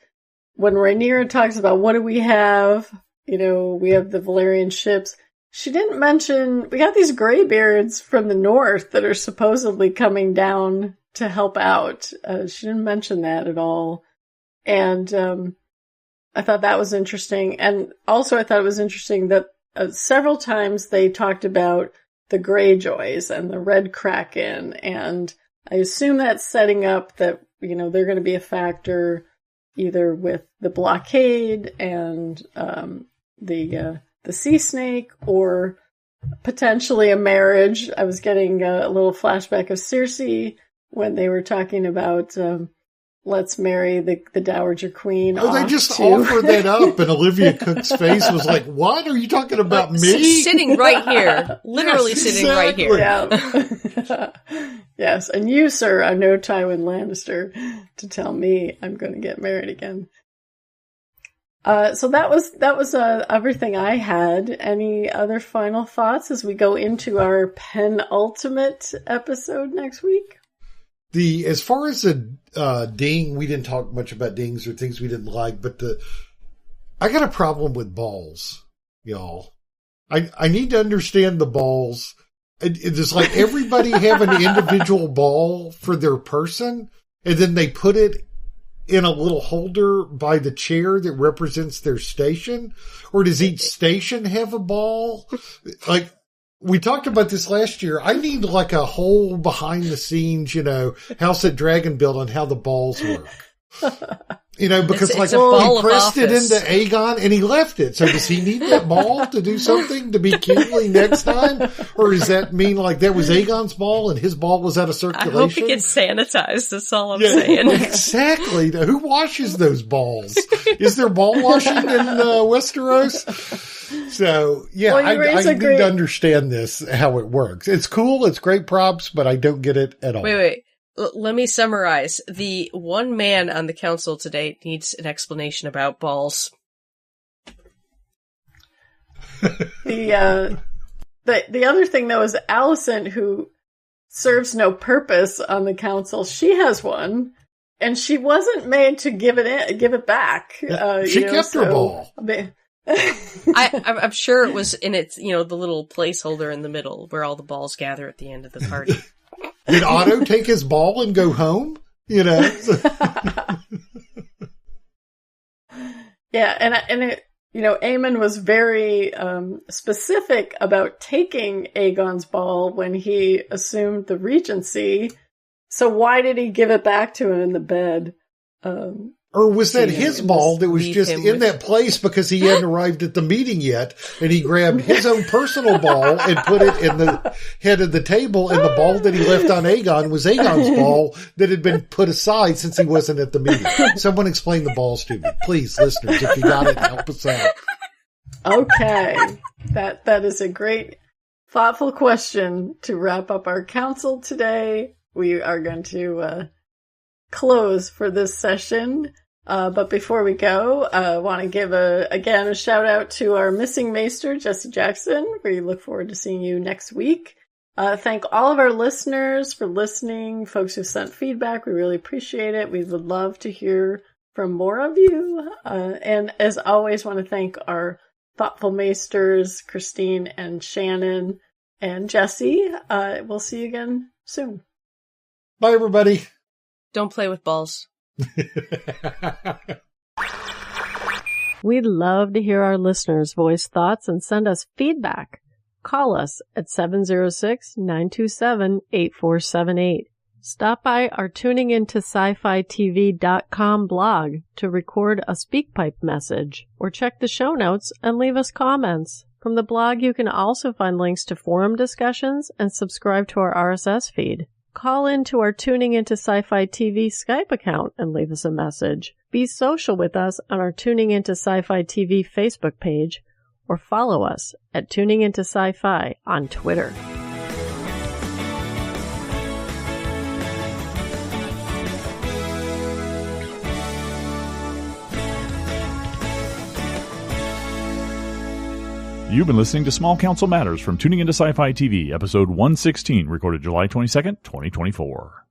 when Rhaenyra talks about what do we have, we have the Valyrian ships. She didn't mention, we got these Greybeards from the north that are supposedly coming down to help out. She didn't mention that at all. And I thought that was interesting. And also I thought it was interesting that several times they talked about the Greyjoys and the Red Kraken. And I assume that's setting up that, they're going to be a factor either with the blockade and the sea snake, or potentially a marriage. I was getting a little flashback of Cersei when they were talking about let's marry the Dowager Queen.
Oh, they just offered that up, and Olivia Cook's face was like, what? Are you talking about me?
Sitting right here. Literally
yes,
sitting
exactly.
right here.
Yeah. Yes, and you, sir, are no Tywin Lannister to tell me I'm going to get married again. So that was everything I had. Any other final thoughts as we go into our penultimate episode next week?
As far as the ding, we didn't talk much about dings or things we didn't like, but I got a problem with balls, y'all. I need to understand the balls. It's like everybody have an individual ball for their person, and then they put it in a little holder by the chair that represents their station? Or does each station have a ball? Like, we talked about this last year. I need like a whole behind the scenes, House that Dragon built on how the balls work. Because
it's
he pressed it into Aegon and he left it. So does he need that ball to do something to be kingly next time? Or does that mean like that was Aegon's ball and his ball was out of circulation?
I hope it gets sanitized. That's all I'm saying.
Exactly. Now, who washes those balls? Is there ball washing in Westeros? So, yeah, well, I need to understand this, how it works. It's cool. It's great props, but I don't get it at all.
Wait. Let me summarize. The one man on the council today needs an explanation about balls.
The other thing, though, is Alicent, who serves no purpose on the council. She has one, and she wasn't made to give it back.
She kept her ball.
I'm sure it was in its, the little placeholder in the middle where all the balls gather at the end of the party.
Did Otto take his ball and go home? Yeah,
and Aemon was very specific about taking Aegon's ball when he assumed the regency. So why did he give it back to him in the bed?
Or was that his ball that was just in that place because he hadn't arrived at the meeting yet, and he grabbed his own personal ball and put it in the head of the table, and the ball that he left on Aegon was Aegon's ball that had been put aside since he wasn't at the meeting. Someone explain the balls to me. Please, listeners, if you got it, help us out.
Okay. That is a great, thoughtful question to wrap up our council today. We are going to close for this session. But before we go, I want to give a shout out to our missing maester, Jesse Jackson. We look forward to seeing you next week. Thank all of our listeners for listening, folks who sent feedback. We really appreciate it. We would love to hear from more of you. And as always, want to thank our thoughtful maesters, Christine and Shannon and Jesse. We'll see you again soon.
Bye, everybody.
Don't play with balls.
We'd love to hear our listeners voice thoughts and send us feedback. Call us at 706-927-8478. Stop by our tuningintoscifitv.com blog to record a SpeakPipe message, or check the show notes and leave us comments. From the blog, you can also find links to forum discussions and subscribe to our RSS feed. Call into our Tuning Into Sci-Fi TV Skype account and leave us a message. Be social with us on our Tuning Into Sci-Fi TV Facebook page, or follow us at Tuning Into Sci-Fi on Twitter.
You've been listening to Small Council Matters from Tuning Into Sci-Fi TV, episode 116, recorded July 22nd, 2024.